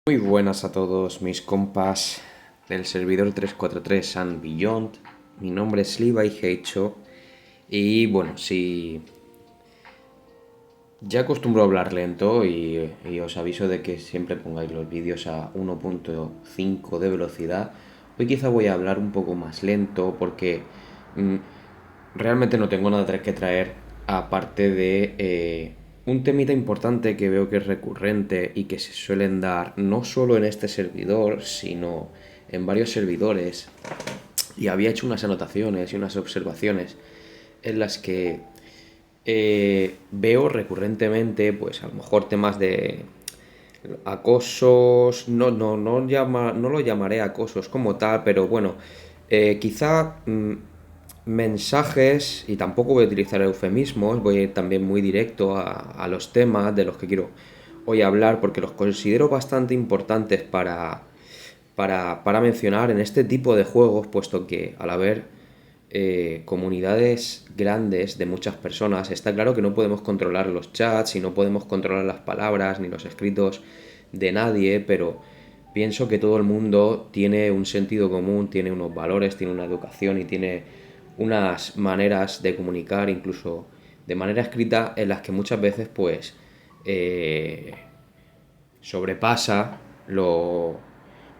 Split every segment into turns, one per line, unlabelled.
Muy buenas a todos mis compas del servidor 343 and Beyond. Mi nombre es Levi Heicho y bueno, si ya acostumbro a hablar lento y os aviso de que siempre pongáis los vídeos a 1.5 de velocidad, hoy quizá voy a hablar un poco más lento porque mm, realmente no tengo nada que traer aparte de un temita importante que veo que es recurrente y que se suelen dar no solo en este servidor, sino en varios servidores. Y había hecho unas anotaciones y unas observaciones en las que veo recurrentemente, pues a lo mejor temas de acosos, no lo llamaré acosos como tal, pero bueno, quizá mensajes, y tampoco voy a utilizar eufemismos, voy a ir también muy directo a los temas de los que quiero hoy hablar, porque los considero bastante importantes para mencionar en este tipo de juegos, puesto que al haber comunidades grandes de muchas personas, está claro que no podemos controlar los chats y no podemos controlar las palabras ni los escritos de nadie, pero pienso que todo el mundo tiene un sentido común, tiene unos valores, tiene una educación y tiene unas maneras de comunicar, incluso de manera escrita, en las que muchas veces pues eh, sobrepasa lo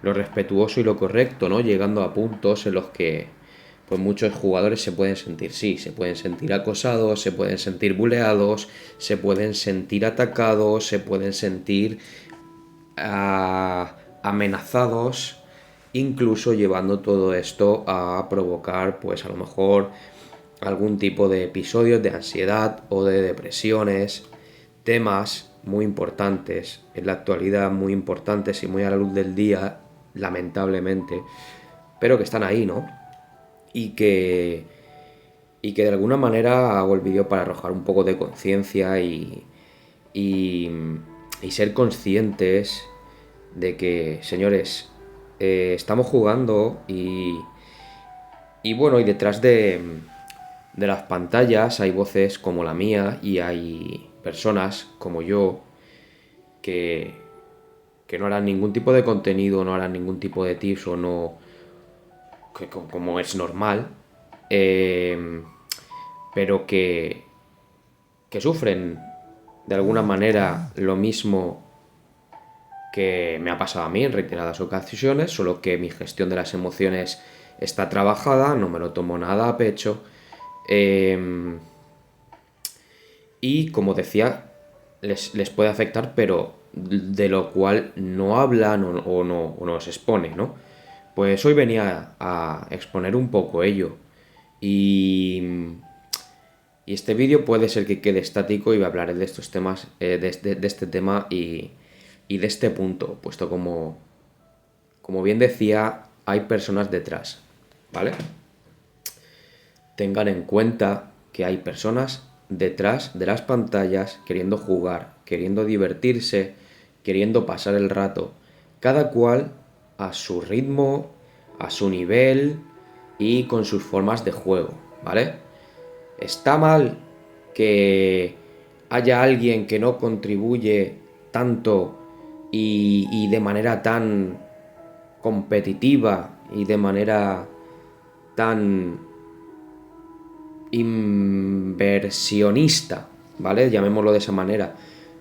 respetuoso y lo correcto, ¿no? Llegando a puntos en los que pues muchos jugadores se pueden sentir, sí, se pueden sentir acosados, se pueden sentir buleados, se pueden sentir atacados, se pueden sentir amenazados, incluso llevando todo esto a provocar pues a lo mejor algún tipo de episodios de ansiedad o de depresiones, temas muy importantes en la actualidad, muy importantes y muy a la luz del día, lamentablemente, pero que están ahí, ¿no? Y que, y que de alguna manera hago el vídeo para arrojar un poco de conciencia y, y ser conscientes de que, señores, estamos jugando y bueno, y detrás de las pantallas hay voces como la mía y hay personas como yo que, que no harán ningún tipo de contenido, no harán ningún tipo de tips o no, como es normal, eh, pero que sufren de alguna manera lo mismo que me ha pasado a mí en reiteradas ocasiones, solo que mi gestión de las emociones está trabajada, no me lo tomo nada a pecho. Y como decía, les puede afectar, pero de lo cual no hablan o no se expone, ¿no? Pues hoy venía a exponer un poco ello. Y, y este vídeo puede ser que quede estático y hablaré de estos temas, de este tema y de este punto, puesto como bien decía, hay personas detrás, ¿vale? Tengan en cuenta que hay personas detrás de las pantallas queriendo jugar, queriendo divertirse, queriendo pasar el rato, cada cual a su ritmo, a su nivel y con sus formas de juego, ¿vale? Está mal que haya alguien que no contribuye tanto y de manera tan competitiva y de manera tan inversionista, ¿vale? Llamémoslo de esa manera.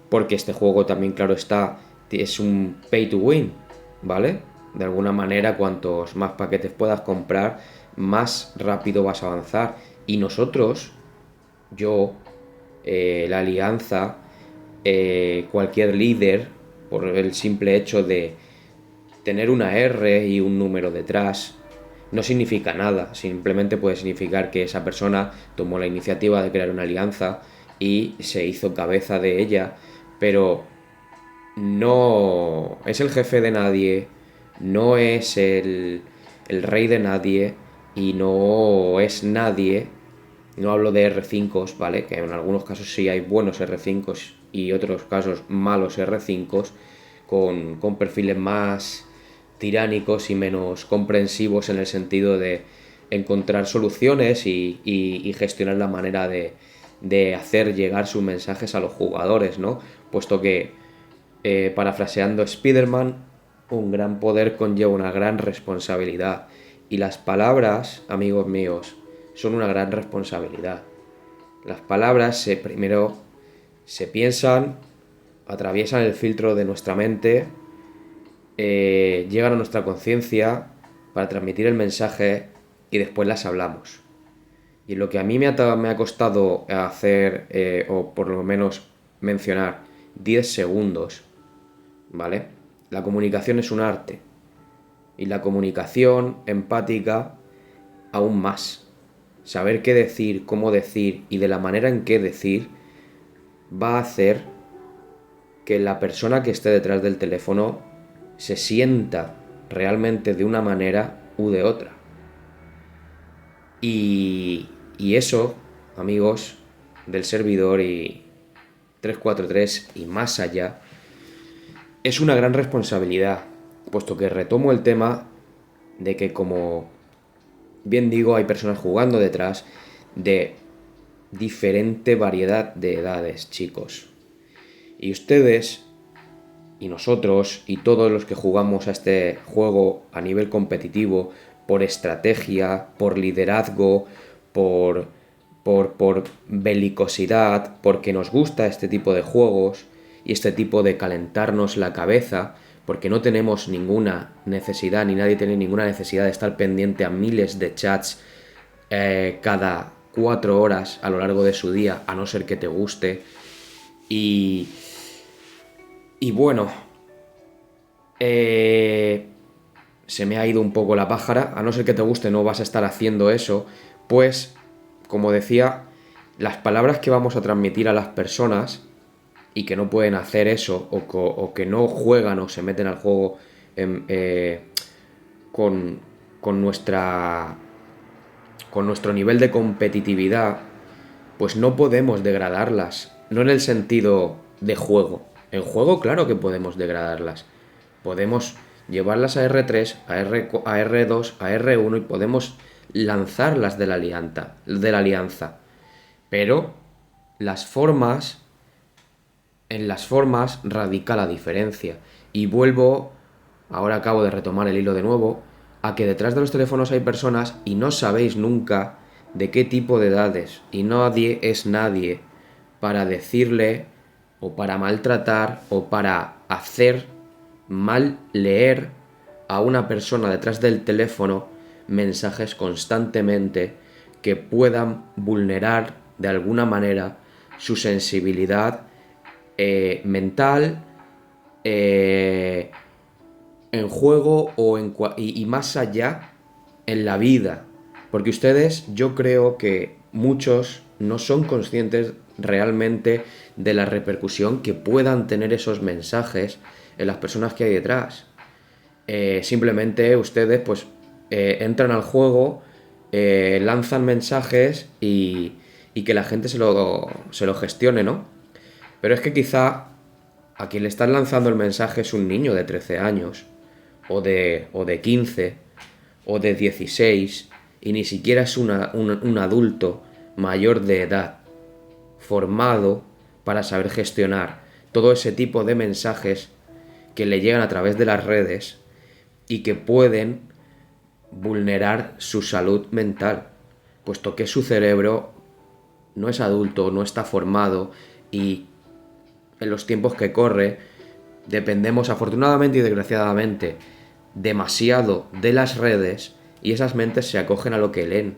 Porque este juego también, claro está, es un pay to win, ¿vale? De alguna manera, cuantos más paquetes puedas comprar, más rápido vas a avanzar. Y nosotros, yo, la alianza, cualquier líder, por el simple hecho de tener una R y un número detrás, no significa nada, simplemente puede significar que esa persona tomó la iniciativa de crear una alianza y se hizo cabeza de ella, pero no es el jefe de nadie, no es el rey de nadie y no es nadie. No hablo de R5, ¿vale? Que en algunos casos sí hay buenos R5 y otros casos malos R5 con perfiles más tiránicos y menos comprensivos en el sentido de encontrar soluciones y gestionar la manera de hacer llegar sus mensajes a los jugadores, ¿no? Puesto que, parafraseando Spider-Man, un gran poder conlleva una gran responsabilidad. Y las palabras, amigos míos, son una gran responsabilidad. Las palabras primero se piensan, atraviesan el filtro de nuestra mente, llegan a nuestra conciencia para transmitir el mensaje y después las hablamos. Y lo que a mí me ha costado hacer, o por lo menos mencionar, 10 segundos, ¿vale? La comunicación es un arte. Y la comunicación empática aún más. Saber qué decir, cómo decir y de la manera en que decir va a hacer que la persona que esté detrás del teléfono se sienta realmente de una manera u de otra. Y eso, amigos del servidor y 343 y más allá, es una gran responsabilidad, puesto que retomo el tema de que, como bien digo, hay personas jugando detrás de diferente variedad de edades, chicos. Y ustedes, y nosotros, y todos los que jugamos a este juego a nivel competitivo, por estrategia, por liderazgo, por belicosidad, porque nos gusta este tipo de juegos y este tipo de calentarnos la cabeza, porque no tenemos ninguna necesidad, ni nadie tiene ninguna necesidad de estar pendiente a miles de chats cada 4 horas a lo largo de su día, a no ser que te guste. Y bueno, se me ha ido un poco la pájara, a no ser que te guste no vas a estar haciendo eso, pues, como decía, las palabras que vamos a transmitir a las personas y que no pueden hacer eso, o que no juegan o se meten al juego con nuestro nivel de competitividad, pues no podemos degradarlas, no en el sentido de juego. En juego claro que podemos degradarlas, podemos llevarlas a R3, a R2, a R1 y podemos lanzarlas de la alianza. Pero en las formas radica la diferencia. Y vuelvo, ahora acabo de retomar el hilo de nuevo, a que detrás de los teléfonos hay personas y no sabéis nunca de qué tipo de edades. Y nadie es nadie para decirle, o para maltratar, o para hacer mal leer a una persona detrás del teléfono mensajes constantemente que puedan vulnerar de alguna manera su sensibilidad mental, en juego y más allá en la vida. Porque ustedes, yo creo que muchos no son conscientes realmente de la repercusión que puedan tener esos mensajes en las personas que hay detrás. Simplemente ustedes pues entran al juego, lanzan mensajes y que la gente se lo gestione, ¿no? Pero es que quizá a quien le están lanzando el mensaje es un niño de 13 años, o de 15, o de 16, y ni siquiera es un adulto mayor de edad, formado para saber gestionar todo ese tipo de mensajes que le llegan a través de las redes y que pueden vulnerar su salud mental, puesto que su cerebro no es adulto, no está formado y en los tiempos que corre dependemos afortunadamente y desgraciadamente demasiado de las redes y esas mentes se acogen a lo que leen.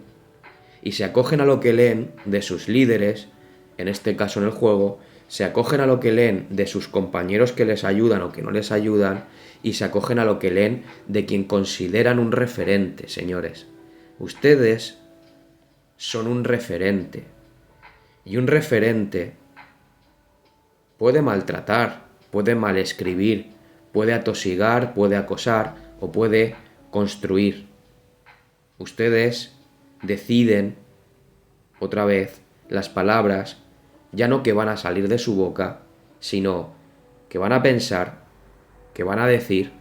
Y se acogen a lo que leen de sus líderes, en este caso en el juego, se acogen a lo que leen de sus compañeros que les ayudan o que no les ayudan, y se acogen a lo que leen de quien consideran un referente, señores. Ustedes son un referente. Y un referente puede maltratar, puede malescribir, puede atosigar, puede acosar o puede construir. Ustedes deciden, otra vez, las palabras, ya no que van a salir de su boca, sino que van a pensar, que van a decir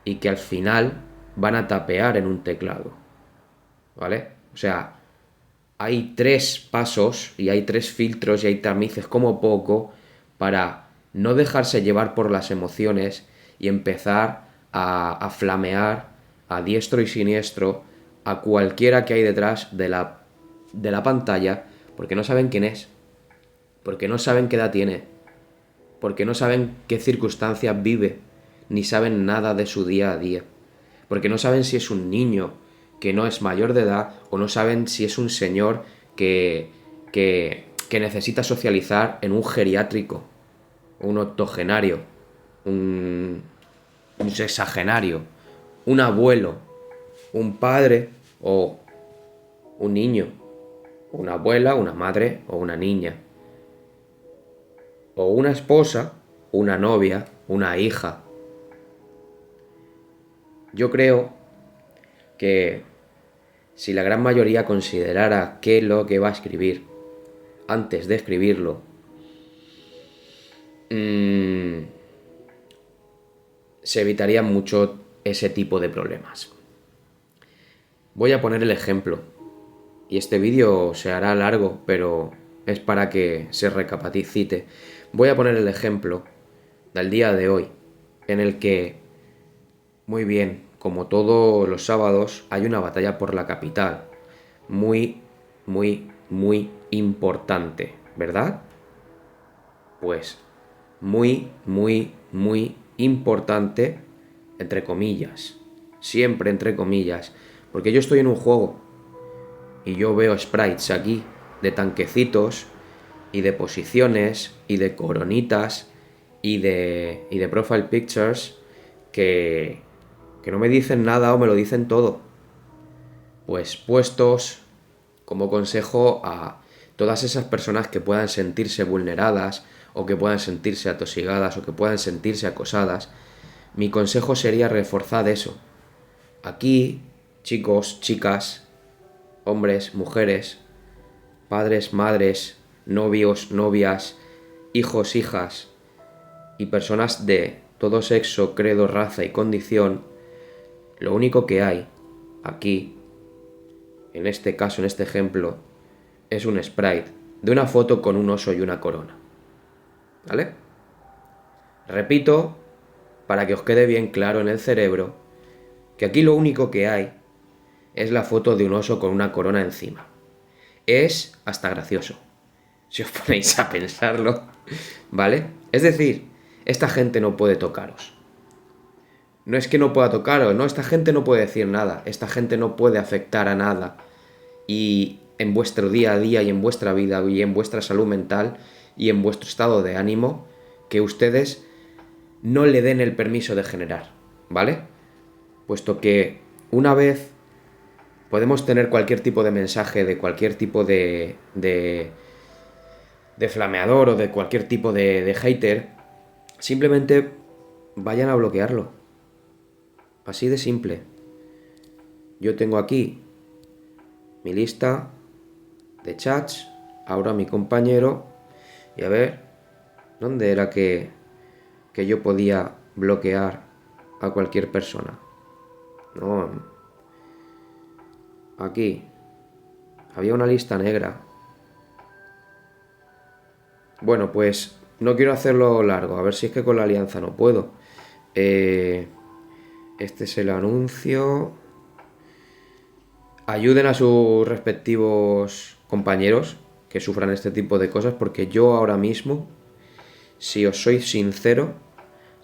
y que al final van a tapear en un teclado. ¿Vale? O sea, hay 3 pasos y hay 3 filtros y hay tamices como poco para no dejarse llevar por las emociones y empezar a flamear a diestro y siniestro a cualquiera que hay detrás de la pantalla, porque no saben quién es, porque no saben qué edad tiene, porque no saben qué circunstancias vive, ni saben nada de su día a día, porque no saben si es un niño que no es mayor de edad o no saben si es un señor que necesita socializar en un geriátrico, un octogenario, un sexagenario, un abuelo, un padre o un niño, una abuela, una madre o una niña, o una esposa, una novia, una hija. Yo creo que si la gran mayoría considerara qué es lo que va a escribir antes de escribirlo, se evitaría mucho ese tipo de problemas. Voy a poner el ejemplo, y este vídeo se hará largo, pero es para que se recapacite. Voy a poner el ejemplo del día de hoy, en el que, muy bien, como todos los sábados, hay una batalla por la capital, muy, muy, muy importante, ¿verdad? Pues muy, muy, muy importante, entre comillas, siempre entre comillas, porque yo estoy en un juego y yo veo sprites aquí de tanquecitos y de posiciones y de coronitas y de profile pictures que no me dicen nada o me lo dicen todo. Pues puestos como consejo a todas esas personas que puedan sentirse vulneradas o que puedan sentirse atosigadas o que puedan sentirse acosadas, mi consejo sería reforzar eso. Aquí, chicos, chicas, hombres, mujeres, padres, madres, novios, novias, hijos, hijas y personas de todo sexo, credo, raza y condición, lo único que hay aquí, en este caso, en este ejemplo, es un sprite de una foto con un oso y una corona. ¿Vale? Repito, para que os quede bien claro en el cerebro, que aquí lo único que hay es la foto de un oso con una corona encima. Es hasta gracioso, si os ponéis a pensarlo, ¿vale? Es decir, esta gente no puede tocaros. No es que no pueda tocaros, no, esta gente no puede decir nada, esta gente no puede afectar a nada. Y en vuestro día a día y en vuestra vida y en vuestra salud mental y en vuestro estado de ánimo, que ustedes no le den el permiso de generar, ¿vale? Puesto que una vez podemos tener cualquier tipo de mensaje de cualquier tipo de flameador o de cualquier tipo de hater, simplemente vayan a bloquearlo. Así de simple. Yo tengo aquí mi lista de chats, ahora mi compañero, y a ver, ¿dónde era que yo podía bloquear a cualquier persona? No, aquí había una lista negra. Bueno, pues no quiero hacerlo largo, a ver si es que con la alianza no puedo. Este es el anuncio. Ayuden a sus respectivos compañeros que sufran este tipo de cosas, porque yo ahora mismo, si os soy sincero,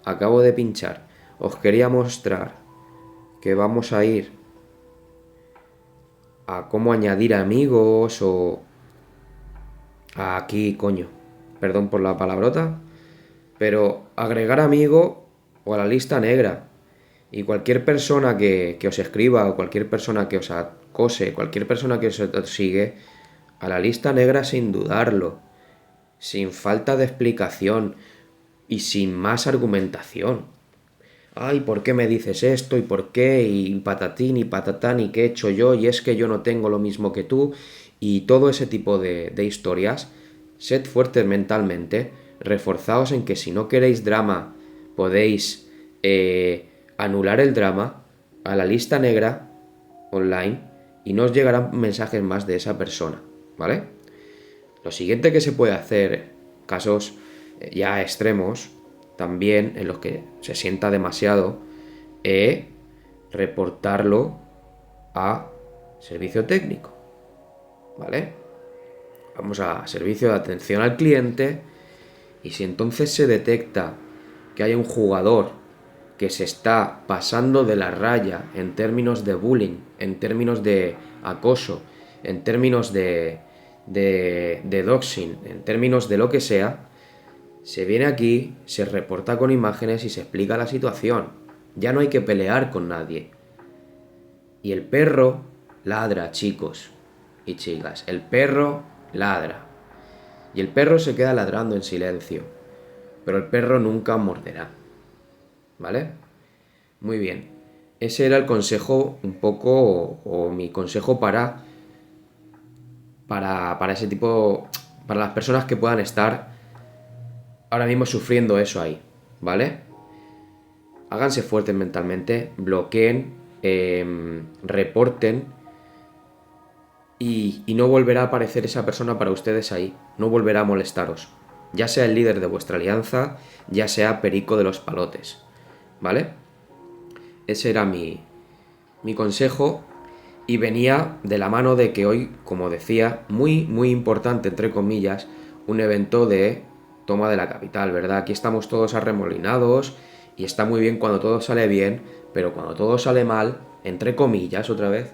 acabo de pinchar. Os quería mostrar que vamos a ir a cómo añadir amigos o aquí, coño, perdón por la palabrota, pero agregar amigo o a la lista negra. Y cualquier persona que os escriba o cualquier persona que os acose, cualquier persona que os sigue, a la lista negra sin dudarlo, sin falta de explicación y sin más argumentación. Ay, ¿por qué me dices esto? ¿Y por qué? Y patatín y patatán y qué he hecho yo y es que yo no tengo lo mismo que tú y todo ese tipo de historias. Sed fuertes mentalmente, reforzaos en que si no queréis drama podéis anular el drama a la lista negra online y no os llegarán mensajes más de esa persona, ¿vale? Lo siguiente que se puede hacer, casos ya extremos, también en los que se sienta demasiado, reportarlo a servicio técnico, ¿vale? Vamos a servicio de atención al cliente, y si entonces se detecta que hay un jugador que se está pasando de la raya en términos de bullying, en términos de acoso, en términos de doxing, en términos de lo que sea, se viene aquí, se reporta con imágenes y se explica la situación. Ya no hay que pelear con nadie. Y el perro ladra, chicos y chicas. El perro ladra. Y el perro se queda ladrando en silencio. Pero el perro nunca morderá. ¿Vale? Muy bien. Ese era el consejo un poco, o mi consejo para ese tipo, para las personas que puedan estar ahora mismo sufriendo eso ahí, ¿vale? Háganse fuertes mentalmente, bloqueen, reporten, y no volverá a aparecer esa persona para ustedes ahí, no volverá a molestaros, ya sea el líder de vuestra alianza, ya sea Perico de los Palotes, ¿vale? Ese era mi consejo, y venía de la mano de que hoy, como decía, muy muy importante entre comillas, un evento de toma de la capital, ¿verdad? Aquí estamos todos arremolinados y está muy bien cuando todo sale bien, pero cuando todo sale mal, entre comillas otra vez,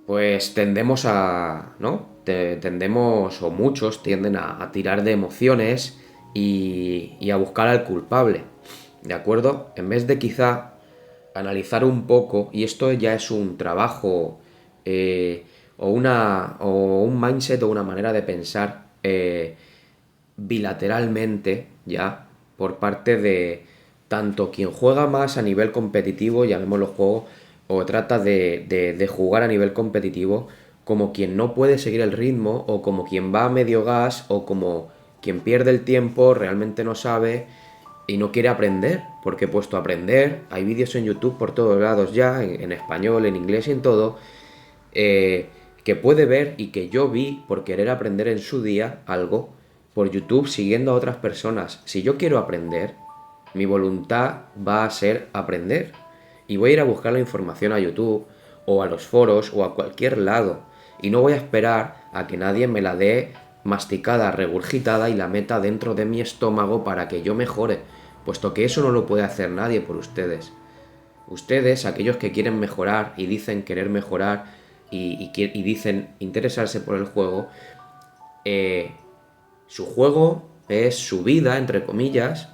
pues tendemos a, ¿no? Tendemos, o muchos tienden a tirar de emociones y a buscar al culpable, ¿de acuerdo? En vez de quizá analizar un poco, y esto ya es un trabajo, o un mindset o una manera de pensar, bilateralmente ya, por parte de tanto quien juega más a nivel competitivo, llamémoslo juego, o trata de jugar a nivel competitivo, como quien no puede seguir el ritmo, o como quien va a medio gas, o como quien pierde el tiempo, realmente no sabe y no quiere aprender, porque he puesto a aprender, hay vídeos en YouTube por todos lados ya, en español, en inglés y en todo, que puede ver y que yo vi por querer aprender en su día algo por YouTube siguiendo a otras personas. Si yo quiero aprender, mi voluntad va a ser aprender. Y voy a ir a buscar la información a YouTube o a los foros o a cualquier lado. Y no voy a esperar a que nadie me la dé masticada, regurgitada y la meta dentro de mi estómago para que yo mejore, puesto que eso no lo puede hacer nadie por ustedes. Ustedes, aquellos que quieren mejorar y dicen querer mejorar y dicen interesarse por el juego, su juego es su vida, entre comillas,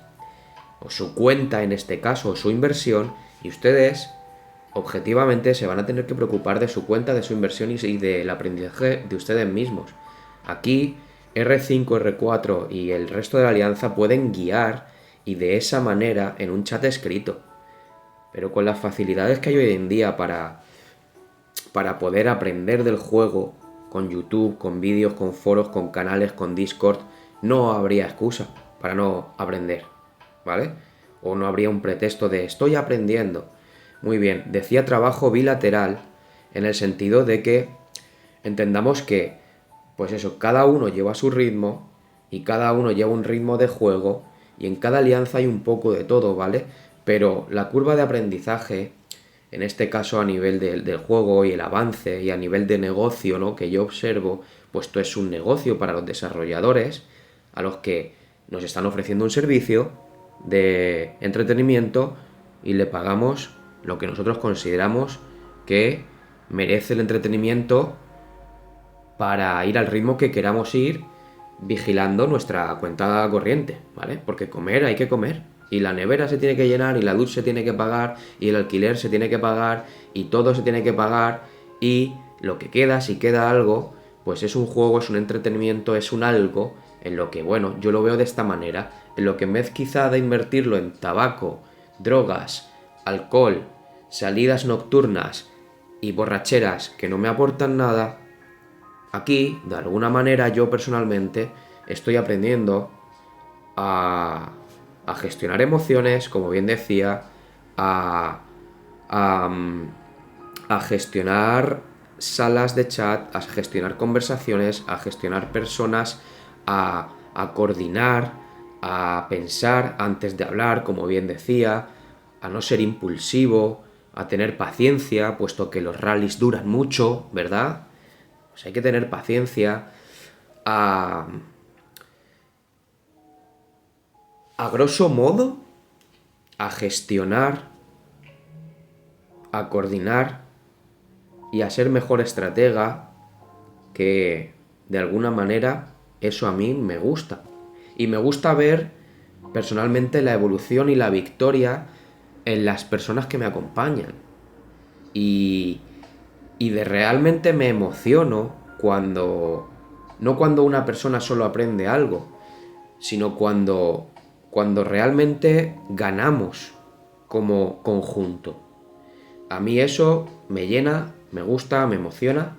o su cuenta en este caso, o su inversión, y ustedes objetivamente se van a tener que preocupar de su cuenta, de su inversión y del aprendizaje de ustedes mismos. Aquí R5, R4 y el resto de la alianza pueden guiar, y de esa manera en un chat escrito. Pero con las facilidades que hay hoy en día para poder aprender del juego, con YouTube, con vídeos, con foros, con canales, con Discord, no habría excusa para no aprender, ¿vale? O no habría un pretexto de estoy aprendiendo. Muy bien, decía trabajo bilateral en el sentido de que entendamos que, pues eso, cada uno lleva su ritmo y cada uno lleva un ritmo de juego y en cada alianza hay un poco de todo, ¿vale? Pero la curva de aprendizaje, en este caso a nivel del juego y el avance y a nivel de negocio, ¿no? Que yo observo, pues esto es un negocio para los desarrolladores a los que nos están ofreciendo un servicio de entretenimiento y le pagamos lo que nosotros consideramos que merece el entretenimiento para ir al ritmo que queramos ir, vigilando nuestra cuenta corriente, ¿vale? Porque comer hay que comer, y la nevera se tiene que llenar, y la luz se tiene que pagar, y el alquiler se tiene que pagar, y todo se tiene que pagar, y lo que queda, si queda algo, pues es un juego, es un entretenimiento, es un algo en lo que, bueno, yo lo veo de esta manera, en lo que en vez quizá de invertirlo en tabaco, drogas, alcohol, salidas nocturnas y borracheras que no me aportan nada, aquí, de alguna manera, yo personalmente estoy aprendiendo a, gestionar emociones, como bien decía, a, a, a gestionar salas de chat, a gestionar conversaciones, a gestionar personas, a coordinar a pensar antes de hablar, como bien decía, a no ser impulsivo, a tener paciencia, puesto que los rallies duran mucho, ¿verdad? Pues hay que tener paciencia, a grosso modo, a gestionar, a coordinar y a ser mejor estratega, que de alguna manera eso a mí me gusta. Y me gusta ver personalmente la evolución y la victoria en las personas que me acompañan. Y, de realmente me emociono cuando, no cuando una persona solo aprende algo, sino cuando realmente ganamos como conjunto. A mí eso me llena, me gusta, me emociona,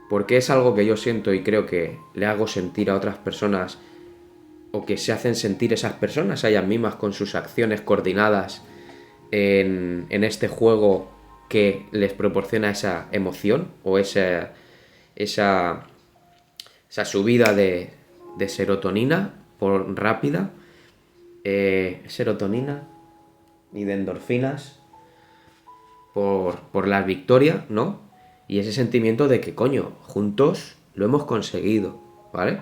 porque es algo que yo siento y creo que le hago sentir a otras personas, o que se hacen sentir esas personas a ellas mismas con sus acciones coordinadas en este juego que les proporciona esa emoción o esa subida de serotonina por rápida, serotonina y de endorfinas por la victoria, ¿no? Y ese sentimiento de que, coño, juntos lo hemos conseguido, ¿vale?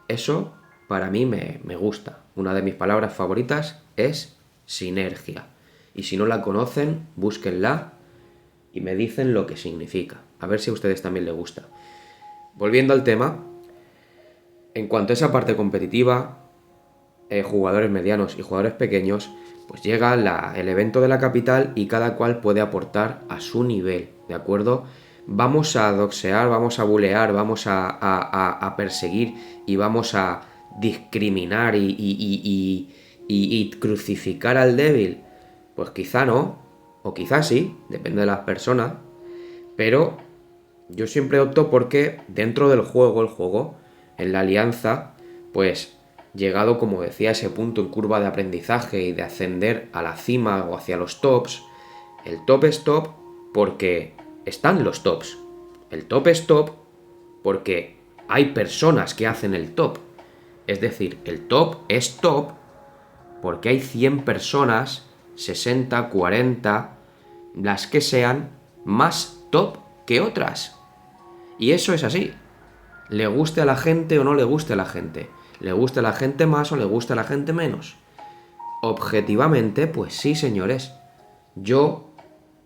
Eso para mí me gusta. Una de mis palabras favoritas es sinergia. Y si no la conocen, búsquenla y me dicen lo que significa. A ver si a ustedes también les gusta. Volviendo al tema, en cuanto a esa parte competitiva, jugadores medianos y jugadores pequeños, pues llega el evento de la capital y cada cual puede aportar a su nivel, ¿de acuerdo? Vamos a doxear, vamos a bulear, vamos a perseguir y vamos a discriminar y crucificar al débil. Pues quizá no, o quizá sí, depende de las personas, pero yo siempre opto porque dentro del juego, el juego, en la alianza, pues llegado, como decía, a ese punto en curva de aprendizaje y de ascender a la cima o hacia los tops, el top es top porque están los tops. El top es top porque hay personas que hacen el top. Es decir, el top es top porque hay 100 personas, 60, 40, las que sean más top que otras. Y eso es así. Le guste a la gente o no le guste a la gente. Le guste a la gente más o le guste a la gente menos. Objetivamente, pues sí, señores. Yo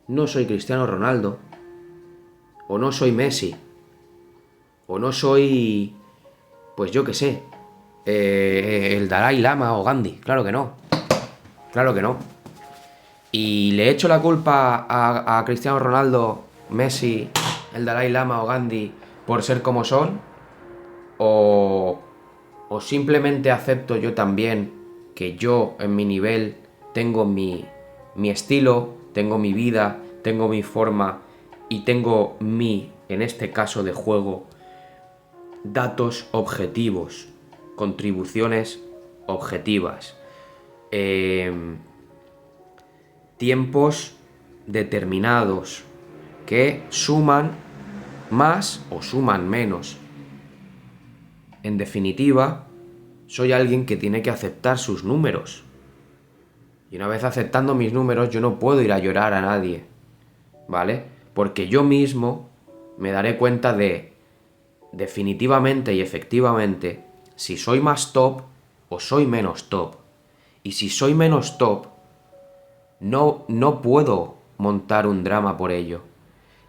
no soy Cristiano Ronaldo. O no soy Messi. O no soy, pues yo qué sé, el Dalai Lama o Gandhi. Claro que no. Claro que no. Y le echo la culpa a Cristiano Ronaldo, Messi, el Dalai Lama o Gandhi por ser como son. O simplemente acepto yo también que yo en mi nivel tengo mi estilo, tengo mi vida, tengo mi forma y tengo en este caso de juego, datos objetivos, contribuciones objetivas, tiempos determinados que suman más o suman menos. En definitiva, soy alguien que tiene que aceptar sus números. Y una vez aceptando mis números, yo no puedo ir a llorar a nadie, ¿vale? Porque yo mismo me daré cuenta de, definitivamente y efectivamente, si soy más top o soy menos top. Y si soy menos top, no puedo montar un drama por ello.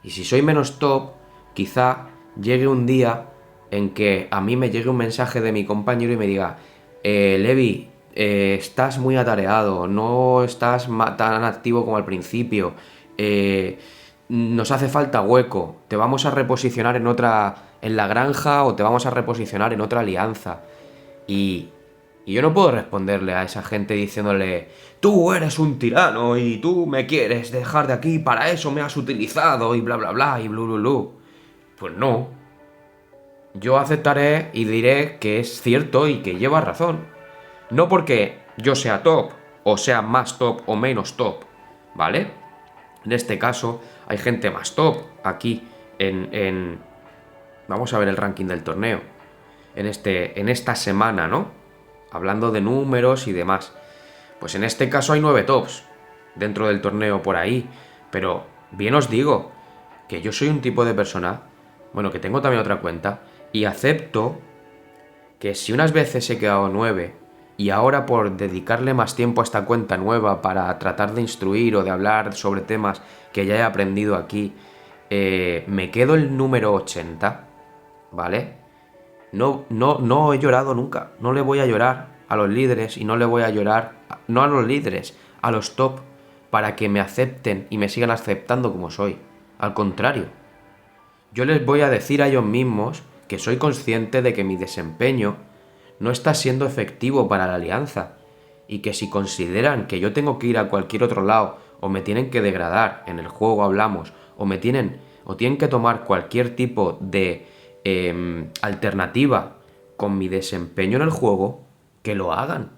Y si soy menos top, quizá llegue un día en que a mí me llegue un mensaje de mi compañero y me diga: Levi, estás muy atareado, no estás tan activo como al principio, nos hace falta hueco, te vamos a reposicionar en la granja, o te vamos a reposicionar en otra alianza. Y yo no puedo responderle a esa gente diciéndole: tú eres un tirano y tú me quieres dejar de aquí, para eso me has utilizado y bla bla bla y blu blu blu. Pues no. Yo aceptaré y diré que es cierto y que lleva razón. No porque yo sea top, o sea más top o menos top, ¿vale? En este caso hay gente más top aquí vamos a ver el ranking del torneo. En esta semana, ¿no? hablando de números y demás. Pues en este caso hay 9 tops dentro del torneo por ahí, pero bien os digo que yo soy un tipo de persona, bueno, que tengo también otra cuenta, y acepto que si unas veces he quedado 9 y ahora por dedicarle más tiempo a esta cuenta nueva para tratar de instruir o de hablar sobre temas que ya he aprendido aquí, me quedo el número 80, ¿vale? No he llorado nunca, no le voy a llorar a los líderes y no le voy a llorar, no a los líderes, a los top, para que me acepten y me sigan aceptando como soy. Al contrario, yo les voy a decir a ellos mismos que soy consciente de que mi desempeño no está siendo efectivo para la alianza y que si consideran que yo tengo que ir a cualquier otro lado o me tienen que degradar, en el juego hablamos, o tienen que tomar cualquier tipo de alternativa con mi desempeño en el juego, que lo hagan,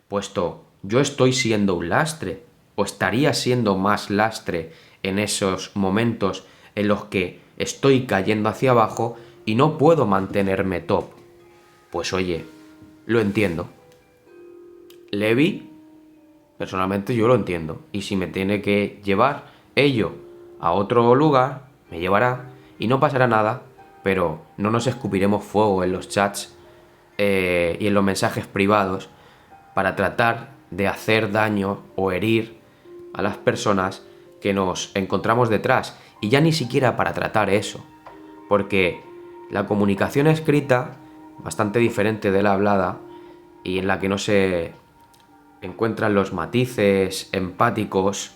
puesto yo estoy siendo un lastre o estaría siendo más lastre en esos momentos en los que estoy cayendo hacia abajo y no puedo mantenerme top. Pues oye, lo entiendo. Levi, personalmente yo lo entiendo. Y si me tiene que llevar ello a otro lugar, me llevará y no pasará nada, pero no nos escupiremos fuego en los chats y en los mensajes privados para tratar de hacer daño o herir a las personas que nos encontramos detrás. Y ya ni siquiera para tratar eso, porque la comunicación escrita, bastante diferente de la hablada, y en la que no se encuentran los matices empáticos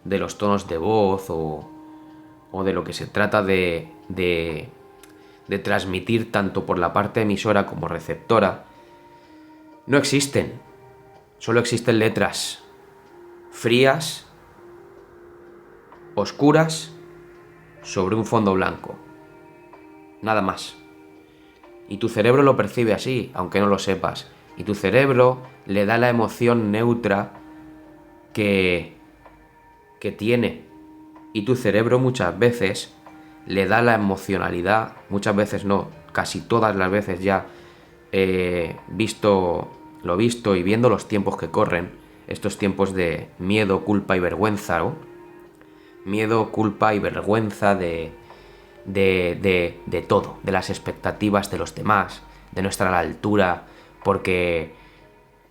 de los tonos de voz o de lo que se trata de transmitir tanto por la parte emisora como receptora, no existen. Solo existen letras frías, oscuras, sobre un fondo blanco. Nada más. Y tu cerebro lo percibe así, aunque no lo sepas. Y tu cerebro le da la emoción neutra que tiene. Y tu cerebro muchas veces le da la emocionalidad, muchas veces no, casi todas las veces ya lo visto y viendo los tiempos que corren, estos tiempos de miedo, culpa y vergüenza, ¿no? Miedo, culpa y vergüenza de todo, de las expectativas de los demás, de no estar a la altura, porque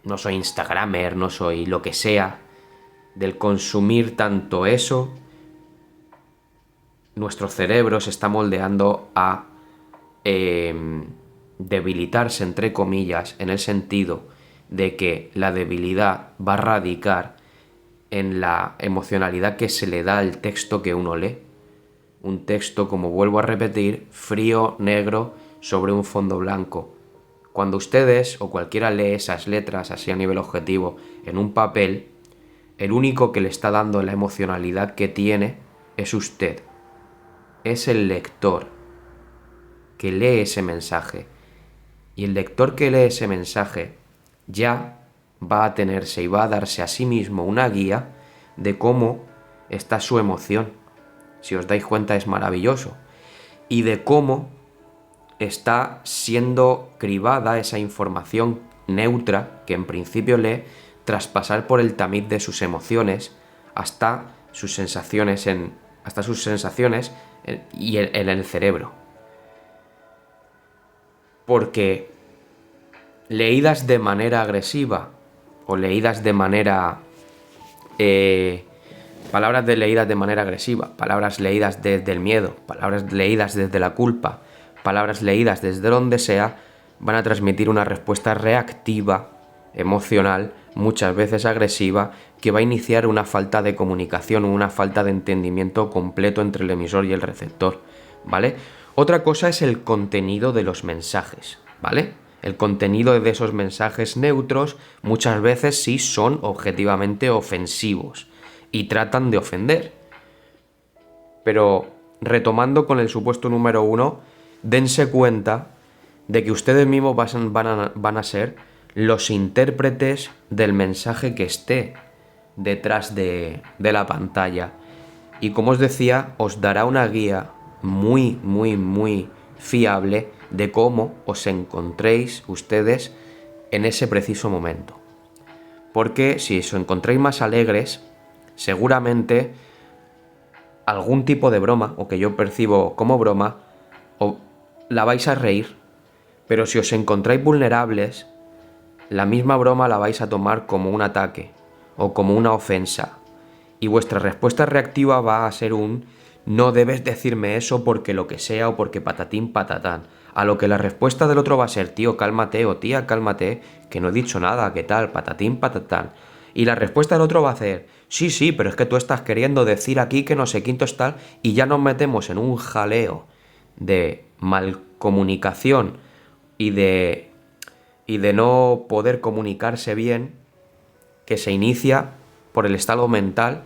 no soy instagramer, no soy lo que sea, del consumir tanto eso, nuestro cerebro se está moldeando a debilitarse, entre comillas, en el sentido de que la debilidad va a radicar en la emocionalidad que se le da al texto que uno lee. Un texto, como vuelvo a repetir, frío, negro, sobre un fondo blanco. Cuando ustedes o cualquiera lee esas letras así a nivel objetivo en un papel, el único que le está dando la emocionalidad que tiene es usted. Es el lector que lee ese mensaje. Y el lector que lee ese mensaje ya va a tenerse y va a darse a sí mismo una guía de cómo está su emoción. Si os dais cuenta, es maravilloso. Y de cómo está siendo cribada esa información neutra que en principio lee tras pasar por el tamiz de sus emociones hasta sus sensaciones en el cerebro. Porque leídas de manera agresiva o leídas de manera palabras leídas de manera agresiva, palabras leídas desde el miedo, palabras leídas desde la culpa, palabras leídas desde donde sea, van a transmitir una respuesta reactiva, emocional, muchas veces agresiva, que va a iniciar una falta de comunicación, una falta de entendimiento completo entre el emisor y el receptor, ¿vale? Otra cosa es el contenido de los mensajes, ¿vale? El contenido de esos mensajes neutros muchas veces sí son objetivamente ofensivos y tratan de ofender. Pero retomando con el supuesto número 1, dense cuenta de que ustedes mismos van a ser los intérpretes del mensaje que esté detrás de la pantalla. Y como os decía, os dará una guía muy, muy, muy fiable de cómo os encontréis ustedes en ese preciso momento. Porque si os encontráis más alegres, seguramente algún tipo de broma, o que yo percibo como broma, o la vais a reír. Pero si os encontráis vulnerables, la misma broma la vais a tomar como un ataque o como una ofensa. Y vuestra respuesta reactiva va a ser un no debes decirme eso porque lo que sea o porque patatín patatán. A lo que la respuesta del otro va a ser tío, cálmate o tía, cálmate, que no he dicho nada, ¿qué tal? Patatín patatán. Y la respuesta del otro va a ser sí, pero es que tú estás queriendo decir aquí que no sé quinto es tal, y ya nos metemos en un jaleo de malcomunicación y de no poder comunicarse bien, que se inicia por el estado mental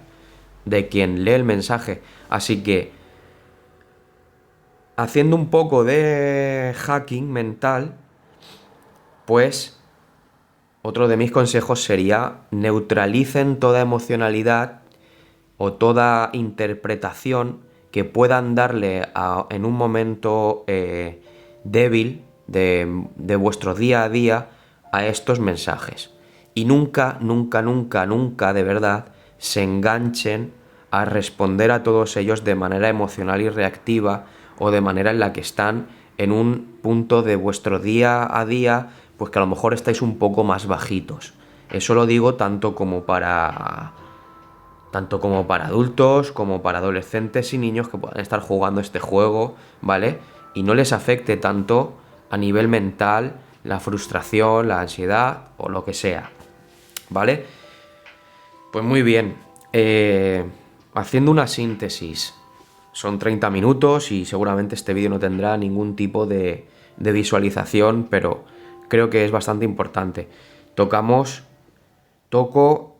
de quien lee el mensaje. Así que, haciendo un poco de hacking mental, pues otro de mis consejos sería neutralicen toda emocionalidad o toda interpretación que puedan darle en un momento débil de vuestro día a día a estos mensajes. Y nunca de verdad se enganchen a responder a todos ellos de manera emocional y reactiva, o de manera en la que están en un punto de vuestro día a día, pues que a lo mejor estáis un poco más bajitos. Eso lo digo tanto como para adultos, como para adolescentes y niños que puedan estar jugando este juego, ¿vale? Y no les afecte tanto a nivel mental la frustración, la ansiedad o lo que sea, ¿vale? Pues muy bien, haciendo una síntesis, son 30 minutos y seguramente este vídeo no tendrá ningún tipo de visualización, pero creo que es bastante importante. Toco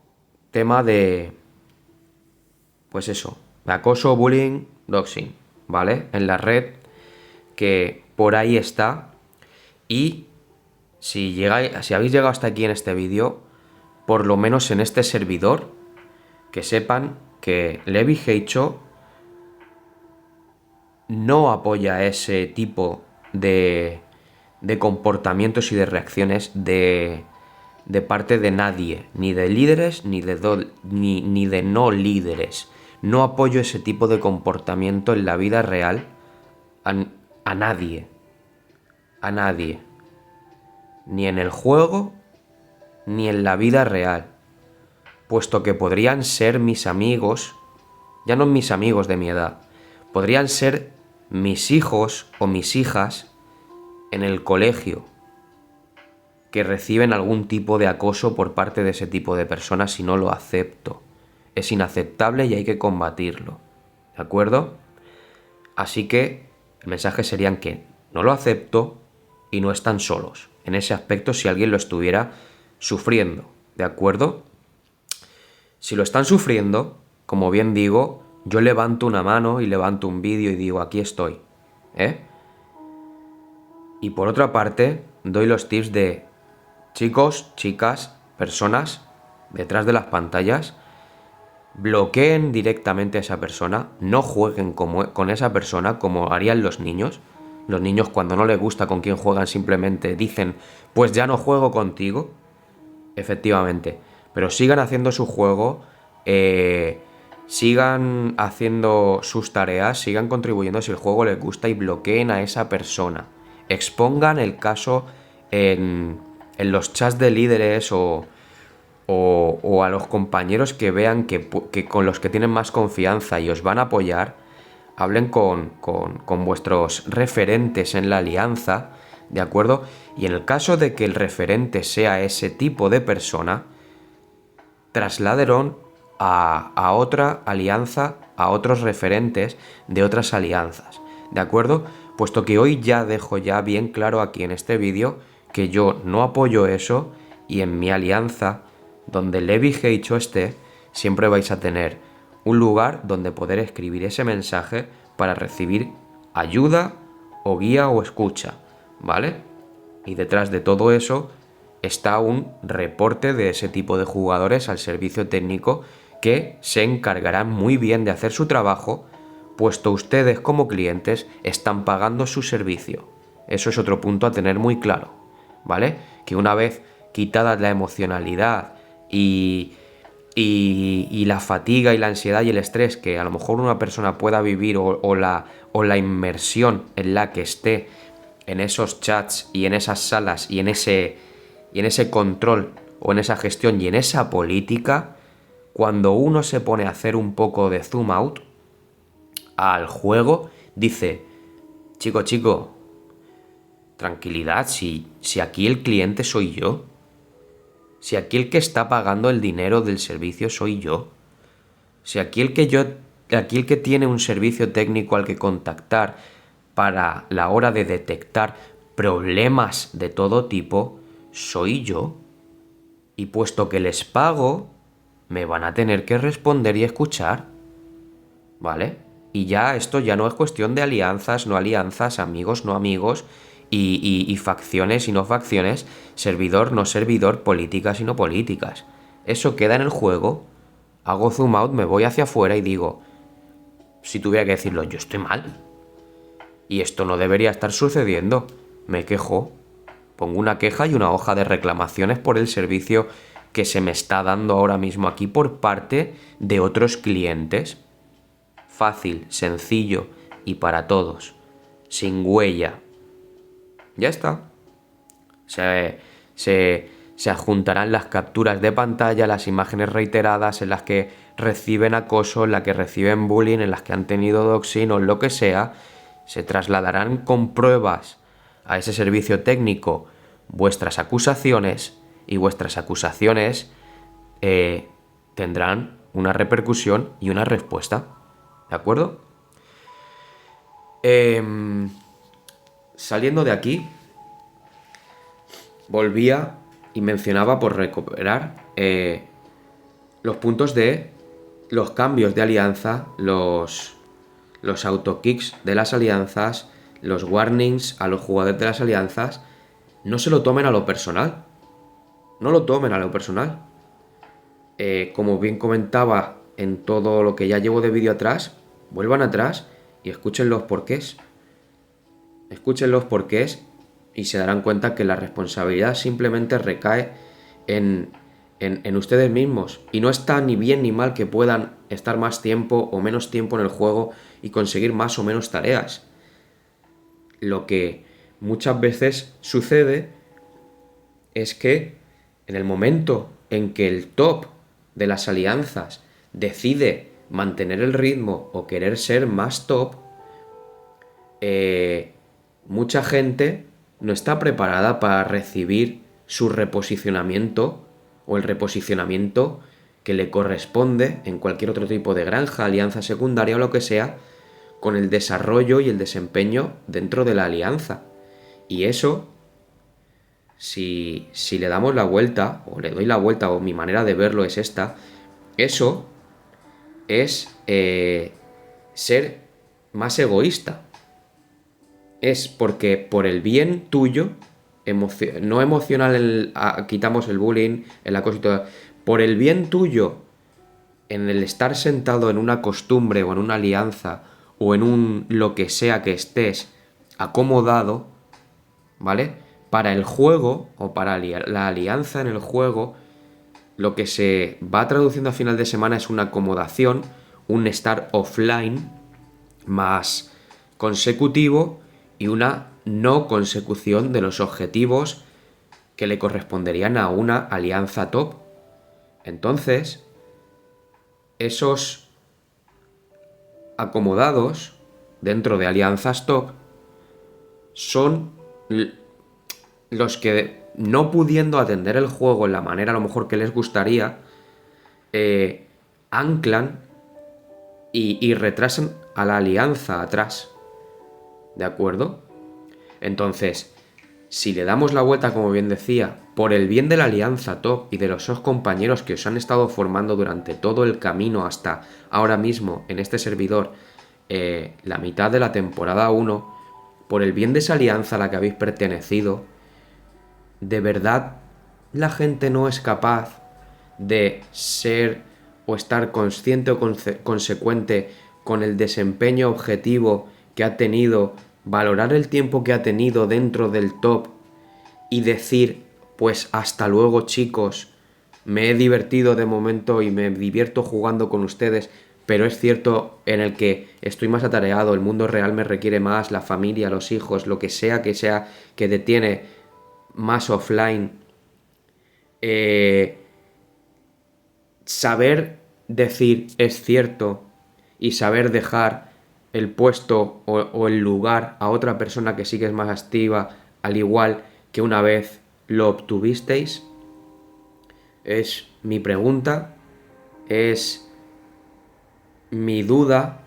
tema de, pues eso, de acoso, bullying, doxing, ¿vale? En la red, que por ahí está. Y si habéis llegado hasta aquí en este vídeo, por lo menos en este servidor, que sepan que Levi Heicho no apoya ese tipo de comportamientos y de reacciones de parte de nadie, ni de líderes ni de no líderes. No apoyo ese tipo de comportamiento en la vida real a nadie. A nadie. Ni en el juego, ni en la vida real. Puesto que podrían ser mis amigos, ya no mis amigos de mi edad, podrían ser mis hijos o mis hijas en el colegio, que reciben algún tipo de acoso por parte de ese tipo de personas, y no lo acepto. Es inaceptable y hay que combatirlo, ¿de acuerdo? Así que el mensaje sería que no lo acepto y no están solos en ese aspecto si alguien lo estuviera sufriendo, ¿de acuerdo? Si lo están sufriendo, como bien digo, yo levanto una mano y levanto un vídeo y digo, aquí estoy, ¿eh? Y por otra parte, doy los tips de chicos, chicas, personas detrás de las pantallas, bloqueen directamente a esa persona, no jueguen con esa persona como harían los niños. Los niños, cuando no les gusta con quién juegan, simplemente dicen, pues ya no juego contigo. Efectivamente, pero sigan haciendo su juego, sigan haciendo sus tareas, sigan contribuyendo si el juego les gusta, y bloqueen a esa persona. Expongan el caso en los chats de líderes o a los compañeros que vean que con los que tienen más confianza y os van a apoyar. Hablen con vuestros referentes en la alianza, ¿de acuerdo? Y en el caso de que el referente sea ese tipo de persona, trasládelo a otra alianza, a otros referentes de otras alianzas, ¿de acuerdo? Puesto que hoy ya dejo ya bien claro aquí en este vídeo que yo no apoyo eso, y en mi alianza, donde Levi Heicho esté, siempre vais a tener un lugar donde poder escribir ese mensaje para recibir ayuda o guía o escucha, ¿vale? Y detrás de todo eso está un reporte de ese tipo de jugadores al servicio técnico, que se encargarán muy bien de hacer su trabajo, puesto ustedes como clientes están pagando su servicio. Eso es otro punto a tener muy claro, ¿vale? Que una vez quitada la emocionalidad y la fatiga y la ansiedad y el estrés que a lo mejor una persona pueda vivir o la inmersión en la que esté en esos chats y en esas salas y en ese control o en esa gestión y en esa política, cuando uno se pone a hacer un poco de zoom out al juego, dice, chico, tranquilidad, si aquí el cliente soy yo, si aquí el que está pagando el dinero del servicio soy yo, si aquí el que tiene un servicio técnico al que contactar para la hora de detectar problemas de todo tipo, soy yo. Y puesto que les pago, me van a tener que responder y escuchar, ¿vale? Y ya esto ya no es cuestión de alianzas, no alianzas, amigos, no amigos, y facciones y no facciones, servidor, no servidor, políticas y no políticas. Eso queda en el juego, hago zoom out, me voy hacia afuera y digo, si tuviera que decirlo, yo estoy mal. Y esto no debería estar sucediendo. Me quejo, pongo una queja y una hoja de reclamaciones por el servicio que se me está dando ahora mismo aquí por parte de otros clientes. Fácil, sencillo y para todos. Sin huella. Ya está. Se adjuntarán las capturas de pantalla, las imágenes reiteradas en las que reciben acoso, en las que reciben bullying, en las que han tenido doxing o lo que sea. Se trasladarán con pruebas a ese servicio técnico vuestras acusaciones y vuestras acusaciones tendrán una repercusión y una respuesta. ¿De acuerdo? Saliendo de aquí, volvía y mencionaba por recuperar los puntos de los cambios de alianza, los autokicks de las alianzas, los warnings a los jugadores de las alianzas. No se lo tomen a lo personal. No lo tomen a lo personal. Como bien comentaba en todo lo que ya llevo de vídeo atrás, vuelvan atrás y escuchen los porqués. Escuchen los porqués y se darán cuenta que la responsabilidad simplemente recae en ustedes mismos. Y no está ni bien ni mal que puedan estar más tiempo o menos tiempo en el juego y conseguir más o menos tareas. Lo que muchas veces sucede es que en el momento en que el top de las alianzas decide mantener el ritmo o querer ser más top, mucha gente no está preparada para recibir su reposicionamiento o el reposicionamiento que le corresponde en cualquier otro tipo de granja, alianza secundaria o lo que sea, con el desarrollo y el desempeño dentro de la alianza. Y eso, si le damos la vuelta, o le doy la vuelta, o mi manera de verlo es esta, eso es ser más egoísta. Es porque por el bien tuyo, no emocional, quitamos el bullying, el acoso y todo, por el bien tuyo, en el estar sentado en una costumbre o en una alianza o en un lo que sea que estés acomodado, ¿vale? Para el juego o para la alianza en el juego, lo que se va traduciendo a final de semana es una acomodación, un estar offline más consecutivo y una no consecución de los objetivos que le corresponderían a una alianza top. Entonces, esos acomodados dentro de alianzas top son los que, no pudiendo atender el juego en la manera a lo mejor que les gustaría, anclan y retrasan a la alianza atrás. ¿De acuerdo? Entonces, si le damos la vuelta, como bien decía, por el bien de la alianza top y de los dos compañeros que os han estado formando durante todo el camino hasta ahora mismo en este servidor, la mitad de la temporada 1, por el bien de esa alianza a la que habéis pertenecido, ¿de verdad la gente no es capaz de ser o estar consciente o consecuente con el desempeño objetivo que ha tenido, valorar el tiempo que ha tenido dentro del top y decir, pues hasta luego, chicos. Me he divertido de momento y me divierto jugando con ustedes, pero es cierto en el que estoy más atareado, el mundo real me requiere más, la familia, los hijos, lo que sea que detiene más offline. Saber decir es cierto y saber dejar el puesto o el lugar a otra persona que sí que es más activa, al igual que una vez lo obtuvisteis, es mi pregunta, es mi duda,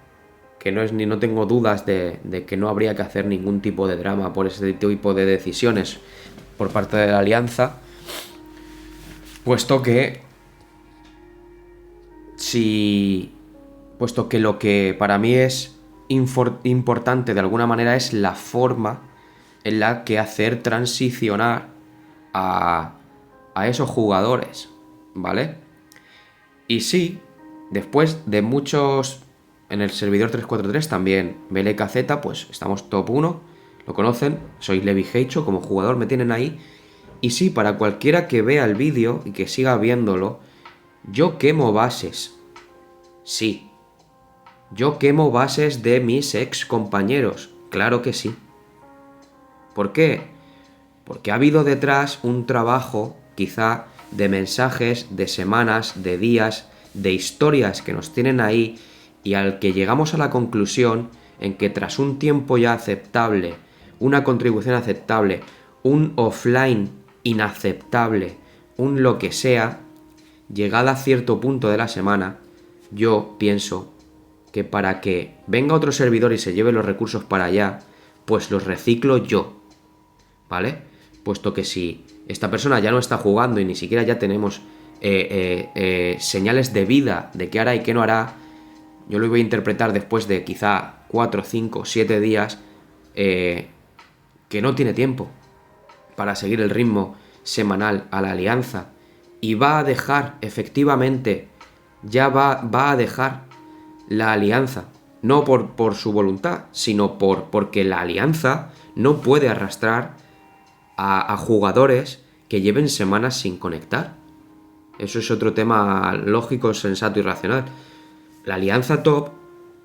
que no tengo dudas de que no habría que hacer ningún tipo de drama por ese tipo de decisiones por parte de la alianza, puesto que puesto que lo que para mí es importante de alguna manera es la forma en la que hacer transicionar a esos jugadores, ¿vale? Y sí, después de muchos en el servidor 343 también BLKZ, pues estamos top 1, lo conocen, soy Levi Heicho, como jugador me tienen ahí. Y sí, para cualquiera que vea el vídeo y que siga viéndolo, yo quemo bases. Sí. Yo quemo bases de mis ex compañeros. Claro que sí. ¿Por qué? Porque ha habido detrás un trabajo, quizá, de mensajes, de semanas, de días, de historias que nos tienen ahí y al que llegamos a la conclusión en que tras un tiempo ya aceptable, una contribución aceptable, un offline inaceptable, un lo que sea, llegada a cierto punto de la semana, yo pienso que para que venga otro servidor y se lleve los recursos para allá, pues los reciclo yo, ¿vale? Puesto que si esta persona ya no está jugando y ni siquiera ya tenemos señales de vida de qué hará y qué no hará, yo lo voy a interpretar después de quizá 4, 5, 7 días que no tiene tiempo para seguir el ritmo semanal a la alianza y va a dejar, efectivamente, ya va a dejar la alianza, no por su voluntad, sino porque la alianza no puede arrastrar a jugadores que lleven semanas sin conectar. Eso es otro tema lógico, sensato y racional. La alianza top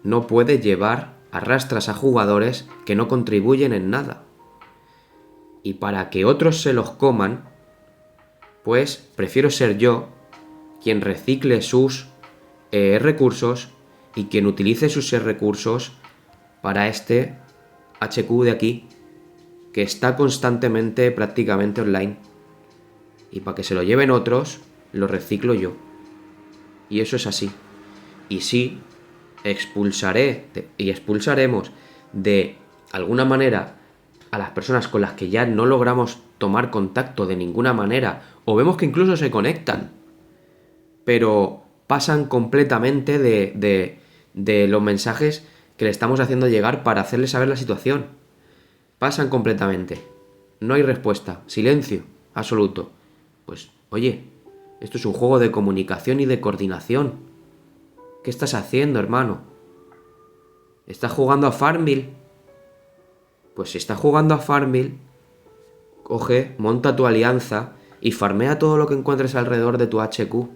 no puede llevar arrastras a jugadores que no contribuyen en nada. Y para que otros se los coman, pues prefiero ser yo quien recicle sus recursos y quien utilice sus recursos para este HQ de aquí, que está constantemente prácticamente online. Y para que se lo lleven otros, lo reciclo yo. Y eso es así. Y sí, expulsaremos de alguna manera a las personas con las que ya no logramos tomar contacto de ninguna manera, o vemos que incluso se conectan, pero pasan completamente de los mensajes que le estamos haciendo llegar para hacerle saber la situación. Pasan completamente. No hay respuesta. Silencio absoluto. Pues, oye, esto es un juego de comunicación y de coordinación. ¿Qué estás haciendo, hermano? ¿Estás jugando a Farmville? Pues si estás jugando a Farmville, coge, monta tu alianza y farmea todo lo que encuentres alrededor de tu HQ.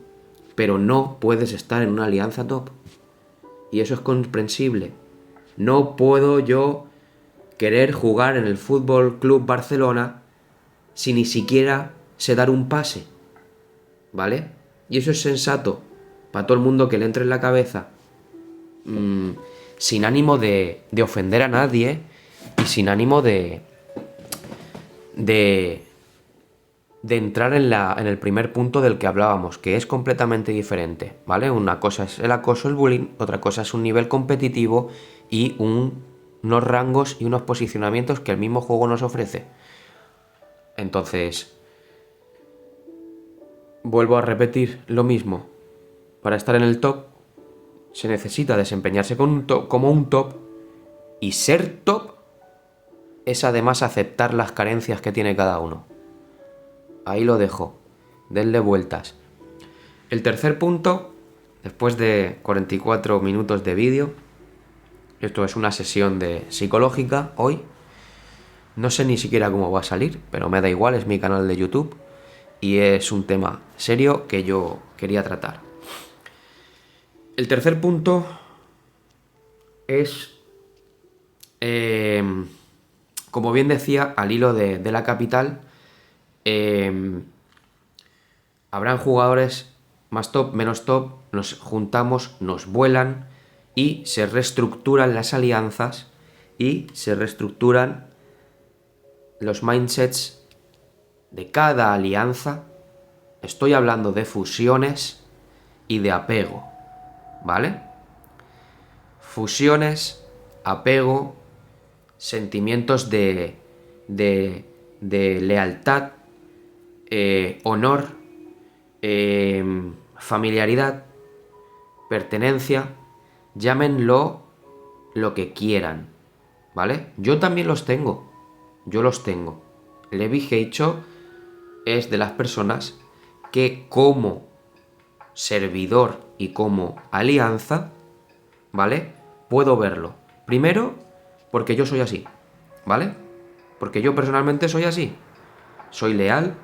Pero no puedes estar en una alianza top. Y eso es comprensible. No puedo yo querer jugar en el Fútbol Club Barcelona si ni siquiera sé dar un pase. ¿Vale? Y eso es sensato para todo el mundo que le entre en la cabeza. Sin ánimo de ofender a nadie y sin ánimo de entrar en el primer punto del que hablábamos, que es completamente diferente, ¿vale? Una cosa es el acoso, el bullying, otra cosa es un nivel competitivo y unos rangos y unos posicionamientos que el mismo juego nos ofrece. Entonces, vuelvo a repetir lo mismo. Para estar en el top, se necesita desempeñarse como un top, y ser top es además aceptar las carencias que tiene cada uno. Ahí lo dejo. Denle vueltas. El tercer punto, después de 44 minutos de vídeo, esto es una sesión de psicológica hoy. No sé ni siquiera cómo va a salir, pero me da igual, es mi canal de YouTube. y es un tema serio que yo quería tratar. El tercer punto es, como bien decía, al hilo de la capital, habrán jugadores más top, menos top, nos juntamos, nos vuelan y se reestructuran las alianzas y se reestructuran los mindsets de cada alianza. Estoy hablando de fusiones y de apego, ¿vale? Fusiones, apego, sentimientos de lealtad, honor, familiaridad, pertenencia, llámenlo lo que quieran, ¿vale? Yo también los tengo, yo los tengo. Levi Heicho es de las personas que como servidor y como alianza, ¿vale? Puedo verlo. Primero, porque yo soy así, ¿vale? Porque yo personalmente soy así. Soy leal,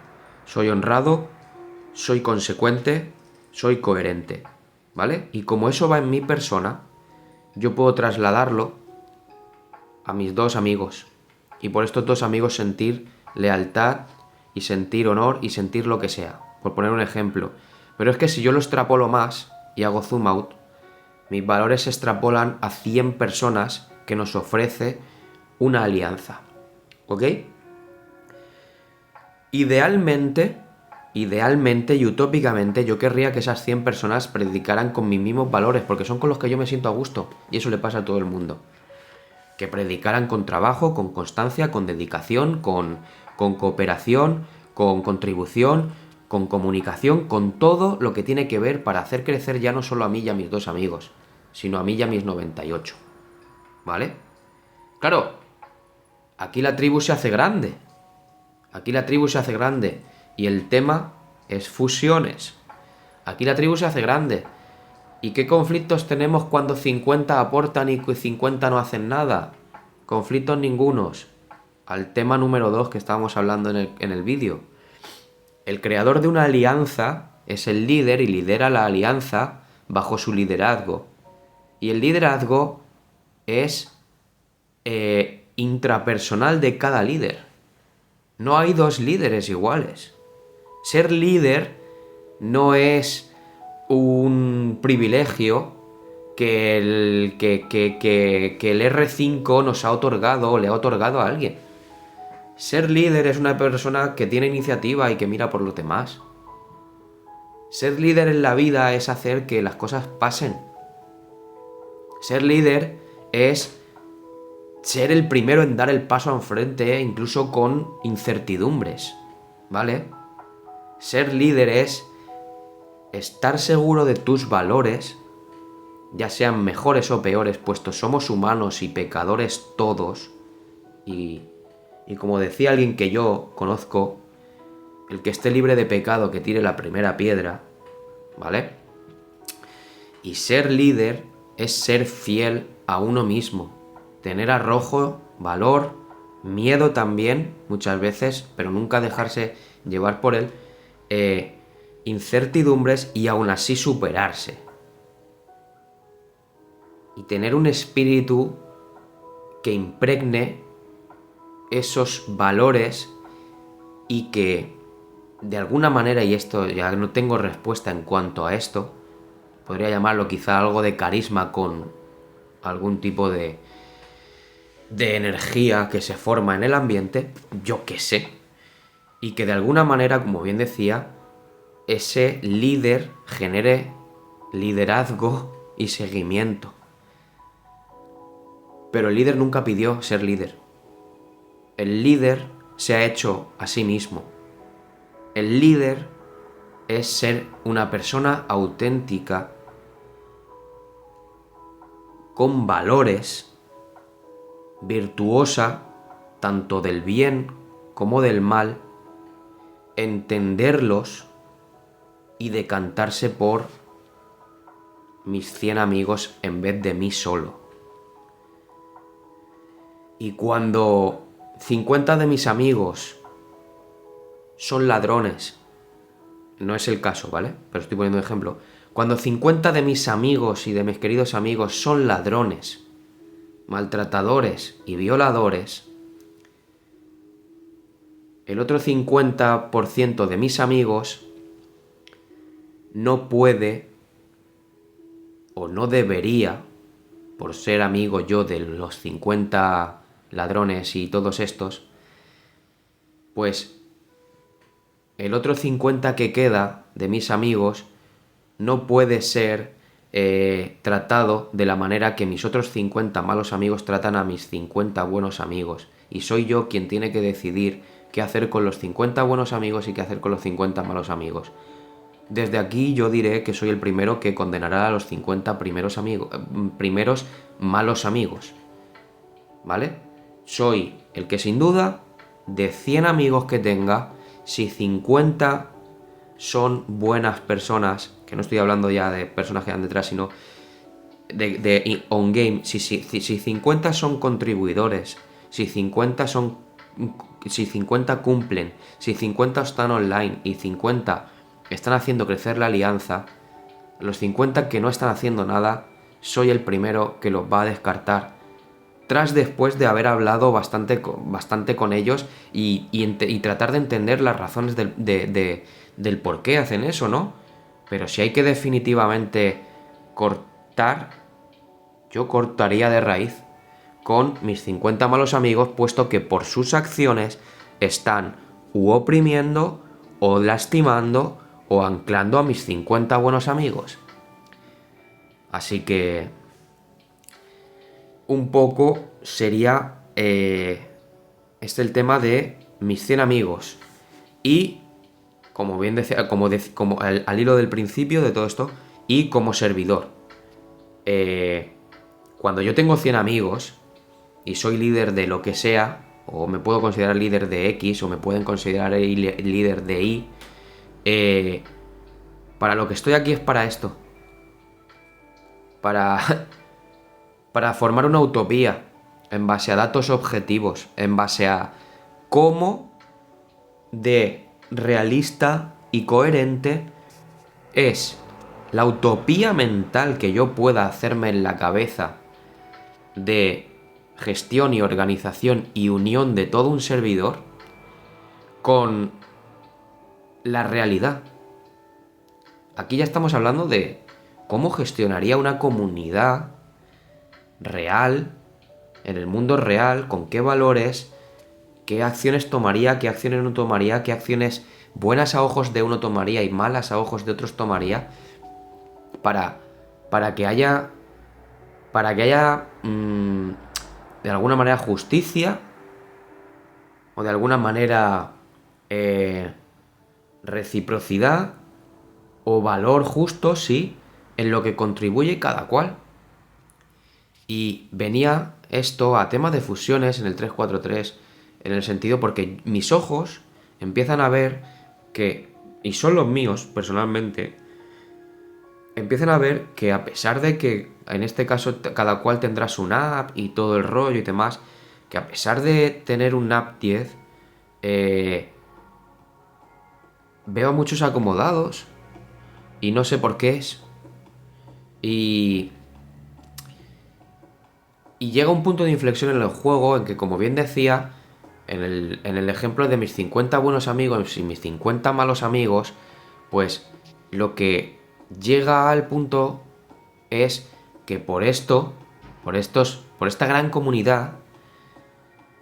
soy honrado, soy consecuente, soy coherente, ¿vale? Y como eso va en mi persona, yo puedo trasladarlo a mis dos amigos. Y por estos dos amigos sentir lealtad y sentir honor y sentir lo que sea, por poner un ejemplo. Pero es que si yo lo extrapolo más y hago zoom out, mis valores se extrapolan a 100 personas que nos ofrece una alianza, ¿ok? Idealmente y utópicamente yo querría que esas 100 personas predicaran con mis mismos valores, porque son con los que yo me siento a gusto, y eso le pasa a todo el mundo. Que predicaran con trabajo, con constancia, con dedicación, con cooperación, con contribución, con comunicación, con todo lo que tiene que ver para hacer crecer ya no solo a mí y a mis dos amigos, sino a mí y a mis 98. ¿Vale? Claro, aquí la tribu se hace grande. Aquí la tribu se hace grande. Y el tema es fusiones. Aquí la tribu se hace grande. ¿Y qué conflictos tenemos cuando 50 aportan y 50 no hacen nada? Conflictos ningunos. Al tema número 2 que estábamos hablando en el vídeo. El creador de una alianza es el líder y lidera la alianza bajo su liderazgo. Y el liderazgo es intrapersonal de cada líder. No hay dos líderes iguales. Ser líder no es un privilegio que el R5 nos ha otorgado o le ha otorgado a alguien. Ser líder es una persona que tiene iniciativa y que mira por los demás. Ser líder en la vida es hacer que las cosas pasen. Ser líder es ser el primero en dar el paso enfrente, incluso con incertidumbres, ¿vale? Ser líder es estar seguro de tus valores, ya sean mejores o peores, puesto somos humanos y pecadores todos, y como decía alguien que yo conozco, el que esté libre de pecado que tire la primera piedra, ¿vale? Y ser líder es ser fiel a uno mismo, tener arrojo, valor, miedo también, muchas veces, pero nunca dejarse llevar por él, incertidumbres y aún así superarse. Y tener un espíritu que impregne esos valores y que de alguna manera, y esto ya no tengo respuesta en cuanto a esto, podría llamarlo quizá algo de carisma con algún tipo de energía que se forma en el ambiente, yo qué sé, y que de alguna manera, como bien decía, ese líder genere liderazgo y seguimiento. Pero el líder nunca pidió ser líder. El líder se ha hecho a sí mismo. El líder es ser una persona auténtica, con valores, virtuosa, tanto del bien como del mal, entenderlos y decantarse por mis 100 amigos en vez de mí solo. Y cuando 50 de mis amigos son ladrones no es el caso, ¿vale? Pero estoy poniendo un ejemplo. Cuando 50 de mis amigos y de mis queridos amigos son ladrones, maltratadores y violadores, el otro 50% de mis amigos no puede o no debería, por ser amigo yo de los 50 ladrones y todos estos, pues el otro 50 que queda de mis amigos no puede ser tratado de la manera que mis otros 50 malos amigos tratan a mis 50 buenos amigos. Y soy yo quien tiene que decidir qué hacer con los 50 buenos amigos y qué hacer con los 50 malos amigos. Desde aquí yo diré que soy el primero que condenará a los 50 primeros malos amigos. ¿Vale? Soy el que sin duda, de 100 amigos que tenga, si 50 son buenas personas, que no estoy hablando ya de personas que van detrás, sino de on-game, si 50 son contribuidores, si 50 cumplen, si 50 están online y 50 están haciendo crecer la alianza, los 50 que no están haciendo nada, soy el primero que los va a descartar. Después de haber hablado bastante con ellos y tratar de entender las razones del por qué hacen eso, ¿no? Pero si hay que definitivamente cortar, yo cortaría de raíz con mis 50 malos amigos, puesto que por sus acciones están u oprimiendo, o lastimando, o anclando a mis 50 buenos amigos. Así que un poco sería el tema de mis 100 amigos. Y, como bien decía, como al hilo del principio de todo esto, y como servidor. Cuando yo tengo 100 amigos y soy líder de lo que sea, o me puedo considerar líder de X, o me pueden considerar líder de Y, para lo que estoy aquí es para esto. Para formar una utopía en base a datos objetivos, en base a cómo de realista y coherente es la utopía mental que yo pueda hacerme en la cabeza de gestión y organización y unión de todo un servidor con la realidad. Aquí ya estamos hablando de cómo gestionaría una comunidad real, en el mundo real, con qué valores, qué acciones tomaría, qué acciones no tomaría, qué acciones buenas a ojos de uno tomaría y malas a ojos de otros tomaría, para que haya de alguna manera justicia, o de alguna manera reciprocidad, o valor justo, sí, en lo que contribuye cada cual. Y venía esto a tema de fusiones en el 343, en el sentido porque mis ojos empiezan a ver que, y son los míos personalmente, empiezan a ver que, a pesar de que en este caso cada cual tendrá su NAP y todo el rollo y demás, que a pesar de tener un NAP 10, veo a muchos acomodados y no sé por qué es. Y llega un punto de inflexión en el juego en que, como bien decía, en el ejemplo de mis 50 buenos amigos y mis 50 malos amigos, pues lo que llega al punto es que por esta gran comunidad,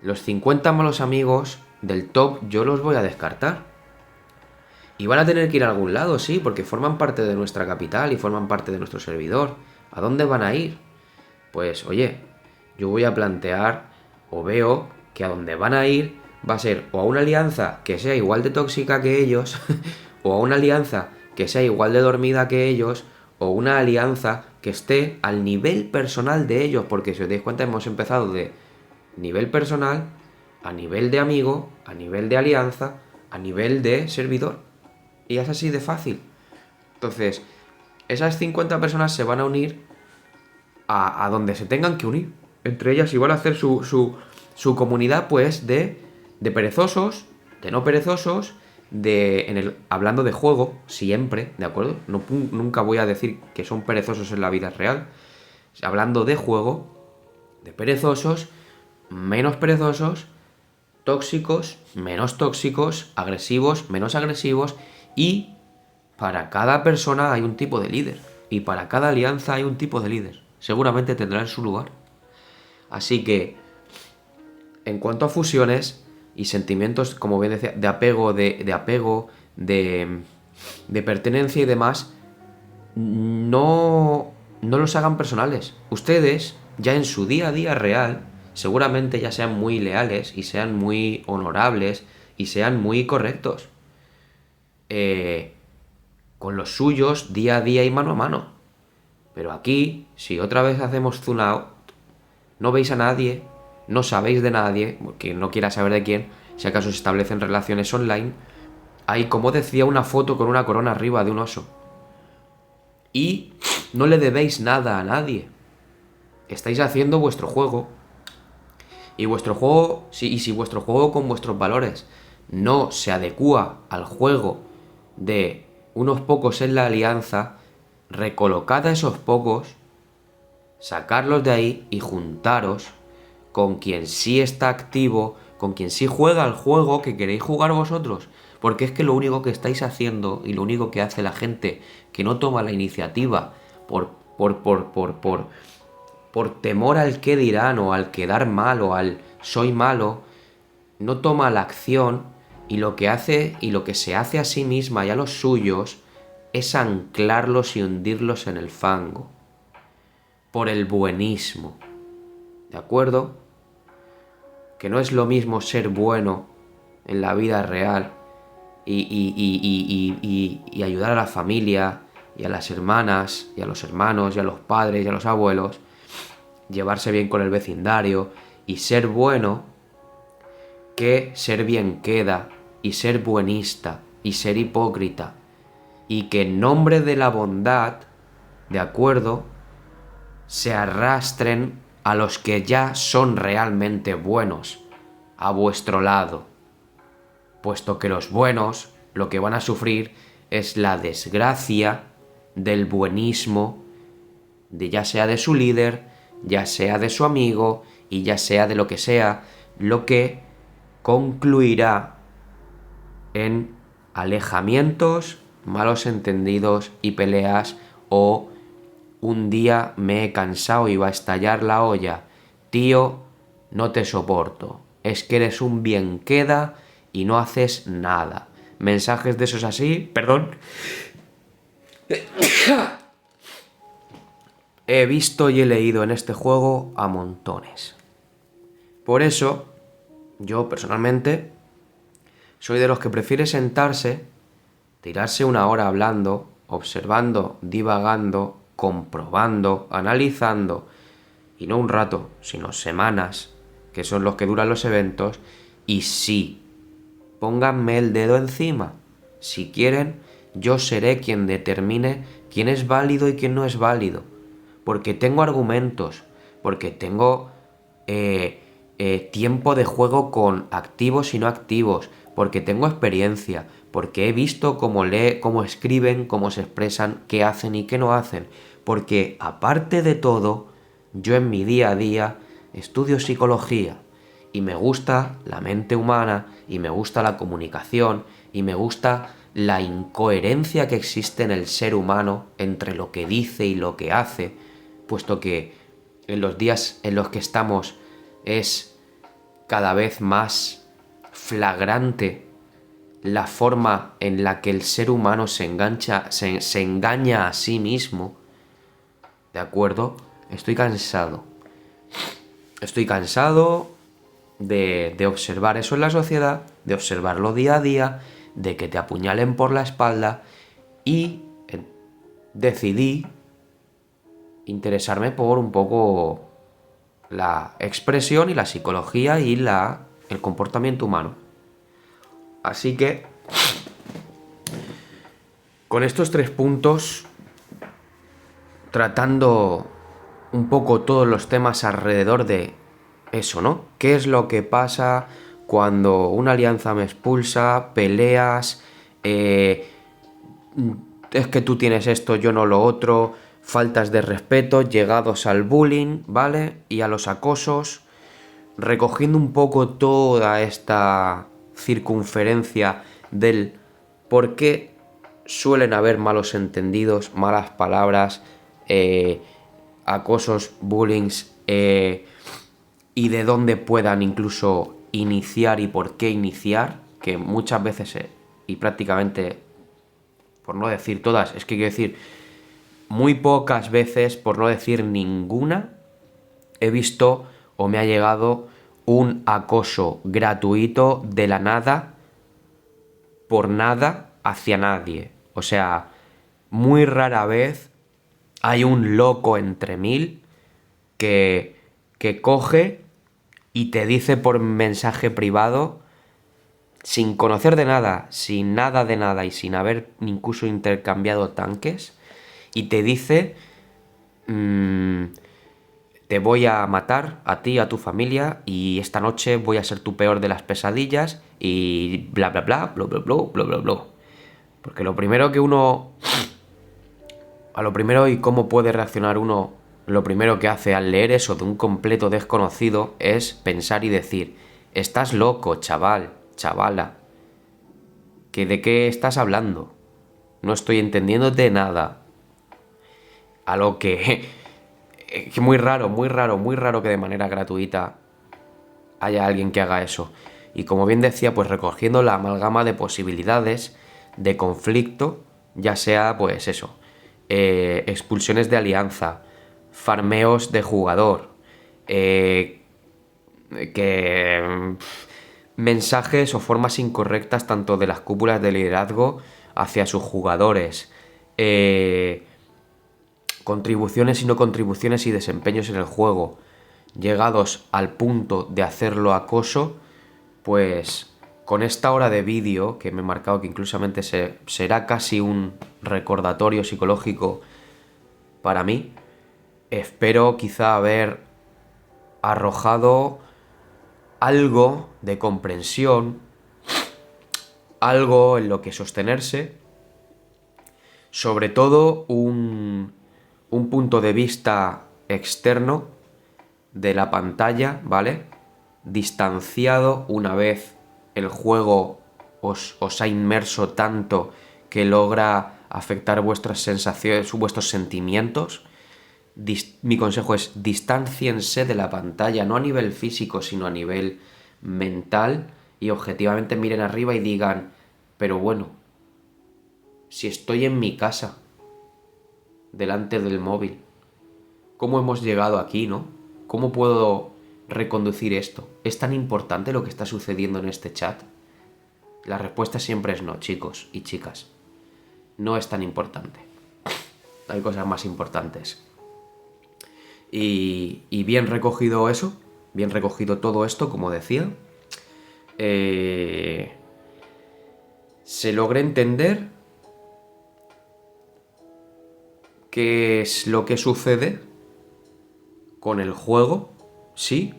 los 50 malos amigos del top yo los voy a descartar. Y van a tener que ir a algún lado, sí, porque forman parte de nuestra capital y forman parte de nuestro servidor. ¿A dónde van a ir? Pues, oye, yo voy a plantear, o veo que a donde van a ir va a ser o a una alianza que sea igual de tóxica que ellos, o a una alianza que sea igual de dormida que ellos, o una alianza que esté al nivel personal de ellos, porque si os dais cuenta hemos empezado de nivel personal, a nivel de amigo, a nivel de alianza, a nivel de servidor. Y es así de fácil. Entonces, esas 50 personas se van a unir a donde se tengan que unir. Entre ellas, igual hacer su comunidad, pues, de perezosos, de no perezosos, hablando de juego, siempre, ¿de acuerdo? Nunca voy a decir que son perezosos en la vida real. Hablando de juego, de perezosos, menos perezosos, tóxicos, menos tóxicos, agresivos, menos agresivos, y para cada persona hay un tipo de líder, y para cada alianza hay un tipo de líder. Seguramente tendrán su lugar. Así que, en cuanto a fusiones y sentimientos, como bien decía, de apego, de pertenencia y demás, no los hagan personales. Ustedes, ya en su día a día real, seguramente ya sean muy leales y sean muy honorables y sean muy correctos con los suyos día a día y mano a mano. Pero aquí, si otra vez hacemos zoom out, no veis a nadie, no sabéis de nadie, quien no quiera saber de quién, si acaso se establecen relaciones online, hay, como decía, una foto con una corona arriba de un oso. Y no le debéis nada a nadie. Estáis haciendo vuestro juego. Y vuestro juego, si vuestro juego con vuestros valores no se adecúa al juego de unos pocos en la alianza, recolocad a esos pocos, sacarlos de ahí y juntaros con quien sí está activo, con quien sí juega al juego que queréis jugar vosotros. Porque es que lo único que estáis haciendo y lo único que hace la gente que no toma la iniciativa por temor al qué dirán o al quedar mal o al soy malo, no toma la acción, y lo que hace y lo que se hace a sí misma y a los suyos es anclarlos y hundirlos en el fango. Por el buenismo. ¿De acuerdo? Que no es lo mismo ser bueno en la vida real y ayudar a la familia y a las hermanas y a los hermanos y a los padres y a los abuelos, llevarse bien con el vecindario y ser bueno, que ser bien queda y ser buenista y ser hipócrita, y que en nombre de la bondad, ¿de acuerdo?, se arrastren a los que ya son realmente buenos a vuestro lado, puesto que los buenos lo que van a sufrir es la desgracia del buenismo, de ya sea de su líder, ya sea de su amigo y ya sea de lo que sea, lo que concluirá en alejamientos, malos entendidos y peleas, o un día me he cansado y va a estallar la olla. Tío, no te soporto. Es que eres un bien queda y no haces nada. Mensajes de esos así, perdón. He visto y he leído en este juego a montones. Por eso, yo personalmente soy de los que prefiere sentarse, tirarse una hora hablando, observando, divagando, comprobando, analizando, y no un rato, sino semanas, que son los que duran los eventos, y sí, pónganme el dedo encima. Si quieren, yo seré quien determine quién es válido y quién no es válido, porque tengo argumentos, porque tengo tiempo de juego con activos y no activos, porque tengo experiencia, porque he visto cómo escriben, cómo se expresan, qué hacen y qué no hacen, porque aparte de todo, yo en mi día a día estudio psicología y me gusta la mente humana y me gusta la comunicación y me gusta la incoherencia que existe en el ser humano entre lo que dice y lo que hace, puesto que en los días en los que estamos es cada vez más flagrante la forma en la que el ser humano se engaña a sí mismo. ¿De acuerdo? Estoy cansado. Estoy cansado de observar eso en la sociedad, de observarlo día a día, de que te apuñalen por la espalda, y decidí interesarme por un poco la expresión y la psicología y el comportamiento humano. Así que, con estos 3 puntos, tratando un poco todos los temas alrededor de eso, ¿no? ¿Qué es lo que pasa cuando una alianza me expulsa, peleas, es que tú tienes esto, yo no lo otro, faltas de respeto, llegados al bullying, ¿vale? Y a los acosos, recogiendo un poco toda esta circunferencia del por qué suelen haber malos entendidos, malas palabras, acosos, bullings, y de dónde puedan incluso iniciar y por qué iniciar, que muchas veces y prácticamente, por no decir todas, es que quiero decir, muy pocas veces, por no decir ninguna, he visto o me ha llegado un acoso gratuito de la nada, por nada, hacia nadie. O sea, muy rara vez hay un loco entre mil que coge y te dice por mensaje privado, sin conocer de nada, sin nada de nada y sin haber incluso intercambiado tanques, y te dice, te voy a matar a ti, a tu familia, y esta noche voy a ser tu peor de las pesadillas, y bla bla bla, bla bla bla, bla bla bla. Porque lo primero que uno... A lo primero y cómo puede reaccionar uno, lo primero que hace al leer eso de un completo desconocido es pensar y decir, estás loco, chaval, chavala, ¿que de qué estás hablando? No estoy entendiéndote nada. A lo que... Es muy raro, muy raro, muy raro que de manera gratuita haya alguien que haga eso. Y como bien decía, pues recogiendo la amalgama de posibilidades de conflicto, ya sea pues eso, expulsiones de alianza, farmeos de jugador, que mensajes o formas incorrectas tanto de las cúpulas de liderazgo hacia sus jugadores, contribuciones y no contribuciones y desempeños en el juego, llegados al punto de hacerlo acoso, pues con esta hora de vídeo que me he marcado, que inclusamente será casi un recordatorio psicológico para mí, espero quizá haber arrojado algo de comprensión, algo en lo que sostenerse, sobre todo un punto de vista externo de la pantalla, ¿vale? Distanciado una vez el juego os ha inmerso tanto que logra afectar vuestras sensaciones, vuestros sentimientos. Mi consejo es distánciense de la pantalla, no a nivel físico, sino a nivel mental, y objetivamente miren arriba y digan, pero bueno, si estoy en mi casa, delante del móvil, ¿cómo hemos llegado aquí, no? ¿Cómo puedo reconducir esto? ¿Es tan importante lo que está sucediendo en este chat? La respuesta siempre es no, chicos y chicas. No es tan importante. Hay cosas más importantes. Y bien recogido eso, bien recogido todo esto, como decía, se logra entender qué es lo que sucede con el juego. Sí,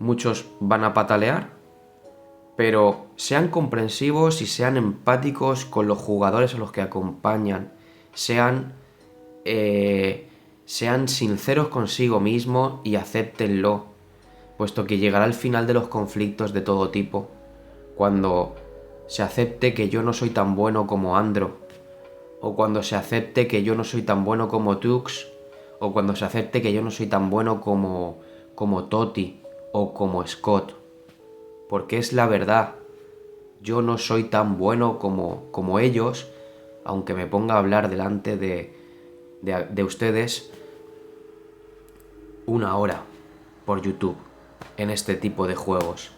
muchos van a patalear, pero sean comprensivos y sean empáticos con los jugadores a los que acompañan, sean sinceros consigo mismo y acéptenlo, puesto que llegará el final de los conflictos de todo tipo, cuando se acepte que yo no soy tan bueno como Andro, o cuando se acepte que yo no soy tan bueno como Tux, o cuando se acepte que yo no soy tan bueno como Toti o como Scott, porque es la verdad. Yo no soy tan bueno como ellos, aunque me ponga a hablar delante de ustedes una hora por YouTube en este tipo de juegos.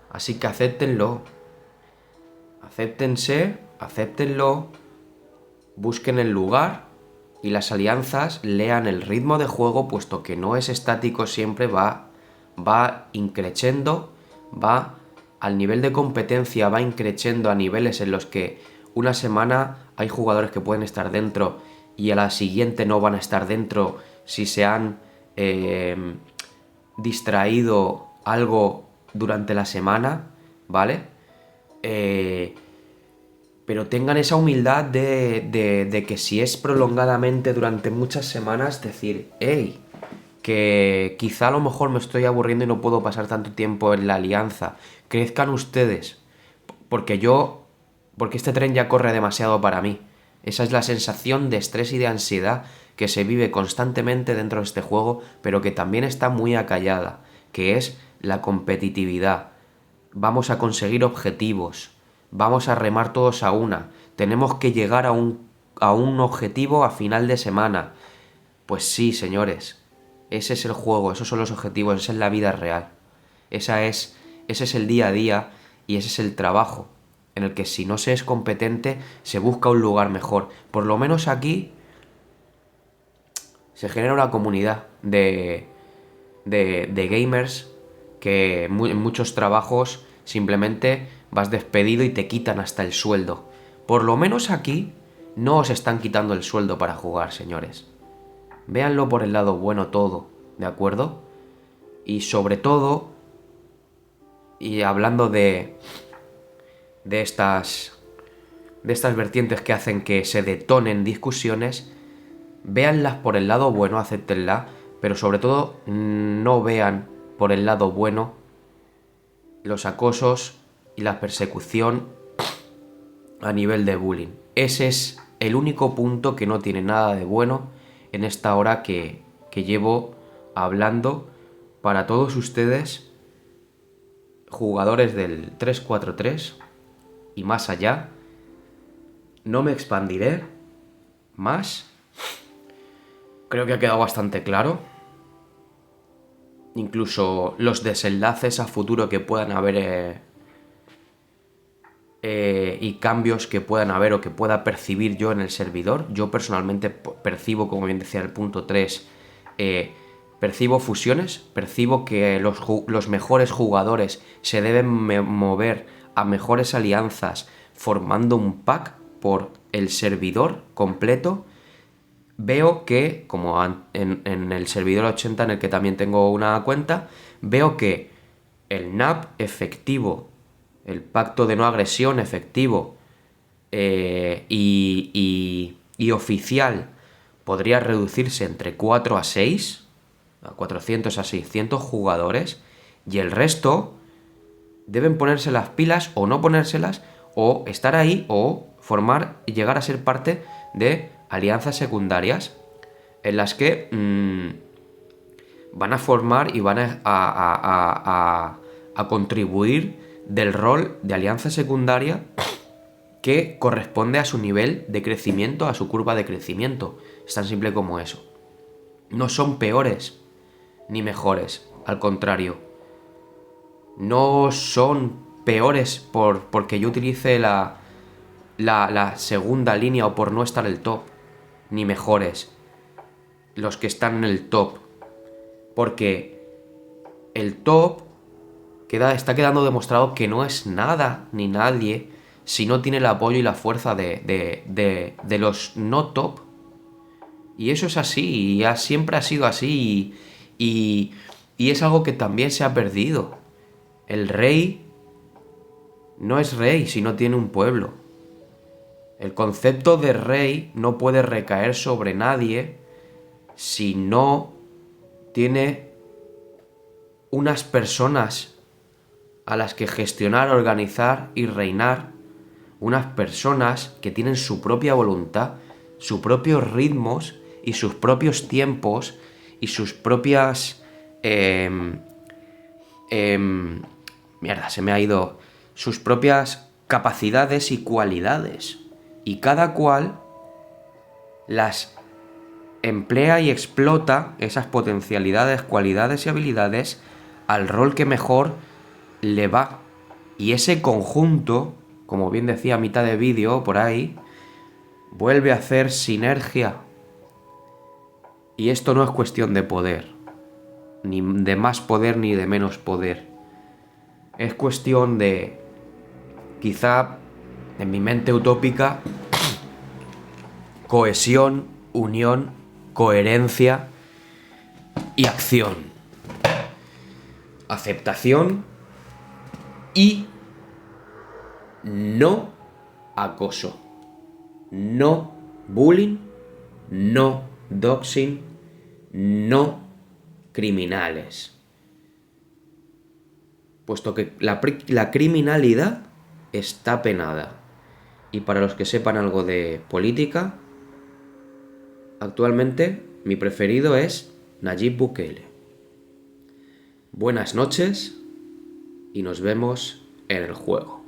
Así que acéptenlo, acéptense, acéptenlo, busquen el lugar y las alianzas, lean el ritmo de juego, puesto que no es estático, siempre va increciendo, va al nivel de competencia, va increciendo a niveles en los que una semana hay jugadores que pueden estar dentro y a la siguiente no van a estar dentro si se han distraído algo durante la semana, ¿vale? Pero tengan esa humildad de que si es prolongadamente durante muchas semanas, decir, hey, que quizá a lo mejor me estoy aburriendo y no puedo pasar tanto tiempo en la alianza. Crezcan ustedes, porque este tren ya corre demasiado para mí. Esa es la sensación de estrés y de ansiedad que se vive constantemente dentro de este juego, pero que también está muy acallada, que es la competitividad. Vamos a conseguir objetivos, vamos a remar todos a una, tenemos que llegar a un objetivo a final de semana. Pues sí, señores, ese es el juego, esos son los objetivos, esa es la vida real. Ese es el día a día y ese es el trabajo, en el que si no se es competente, se busca un lugar mejor. Por lo menos aquí se genera una comunidad de gamers que en muchos trabajos simplemente vas despedido y te quitan hasta el sueldo. Por lo menos aquí no os están quitando el sueldo para jugar, señores. Véanlo por el lado bueno todo, ¿de acuerdo? Y sobre todo, y hablando de estas vertientes que hacen que se detonen discusiones, véanlas por el lado bueno, acéptenlas, pero sobre todo no vean por el lado bueno los acosos y la persecución a nivel de bullying. Ese es el único punto que no tiene nada de bueno en esta hora que llevo hablando para todos ustedes, jugadores del 343 y más allá. No me expandiré más. Creo que ha quedado bastante claro. Incluso los desenlaces a futuro que puedan haber y cambios que puedan haber o que pueda percibir yo en el servidor. Yo personalmente percibo, como bien decía el punto 3, percibo fusiones, percibo que los mejores jugadores se deben mover a mejores alianzas formando un pack por el servidor completo. Veo que, como en el servidor 80 en el que también tengo una cuenta, veo que el NAP efectivo, el pacto de no agresión efectivo y oficial podría reducirse entre 4 a 6, a 400 a 600 jugadores, y el resto deben ponerse las pilas o no ponérselas, o estar ahí o formar y llegar a ser parte de alianzas secundarias en las que van a formar y van a contribuir del rol de alianza secundaria que corresponde a su nivel de crecimiento, a su curva de crecimiento. Es tan simple como eso. No son peores ni mejores, al contrario. No son peores porque yo utilice la segunda línea o por no estar en el top, ni mejores los que están en el top, porque el top está quedando demostrado que no es nada ni nadie si no tiene el apoyo y la fuerza de los no top. Y eso es así, y siempre ha sido así, y es algo que también se ha perdido. El rey no es rey si no tiene un pueblo. El concepto de rey no puede recaer sobre nadie si no tiene unas personas a las que gestionar, organizar y reinar, unas personas que tienen su propia voluntad, sus propios ritmos y sus propios tiempos y sus propias... mierda, se me ha ido... sus propias capacidades y cualidades. Y cada cual las emplea y explota esas potencialidades, cualidades y habilidades al rol que mejor le va. Y ese conjunto, como bien decía a mitad de vídeo por ahí, vuelve a hacer sinergia. Y esto no es cuestión de poder, ni de más poder ni de menos poder. Es cuestión de, quizá, en mi mente utópica, cohesión, unión, coherencia y acción. Aceptación Y no acoso, no bullying, no doxing, no criminales. Puesto que la criminalidad está penada. Y para los que sepan algo de política, actualmente mi preferido es Nayib Bukele. Buenas noches y nos vemos en el juego.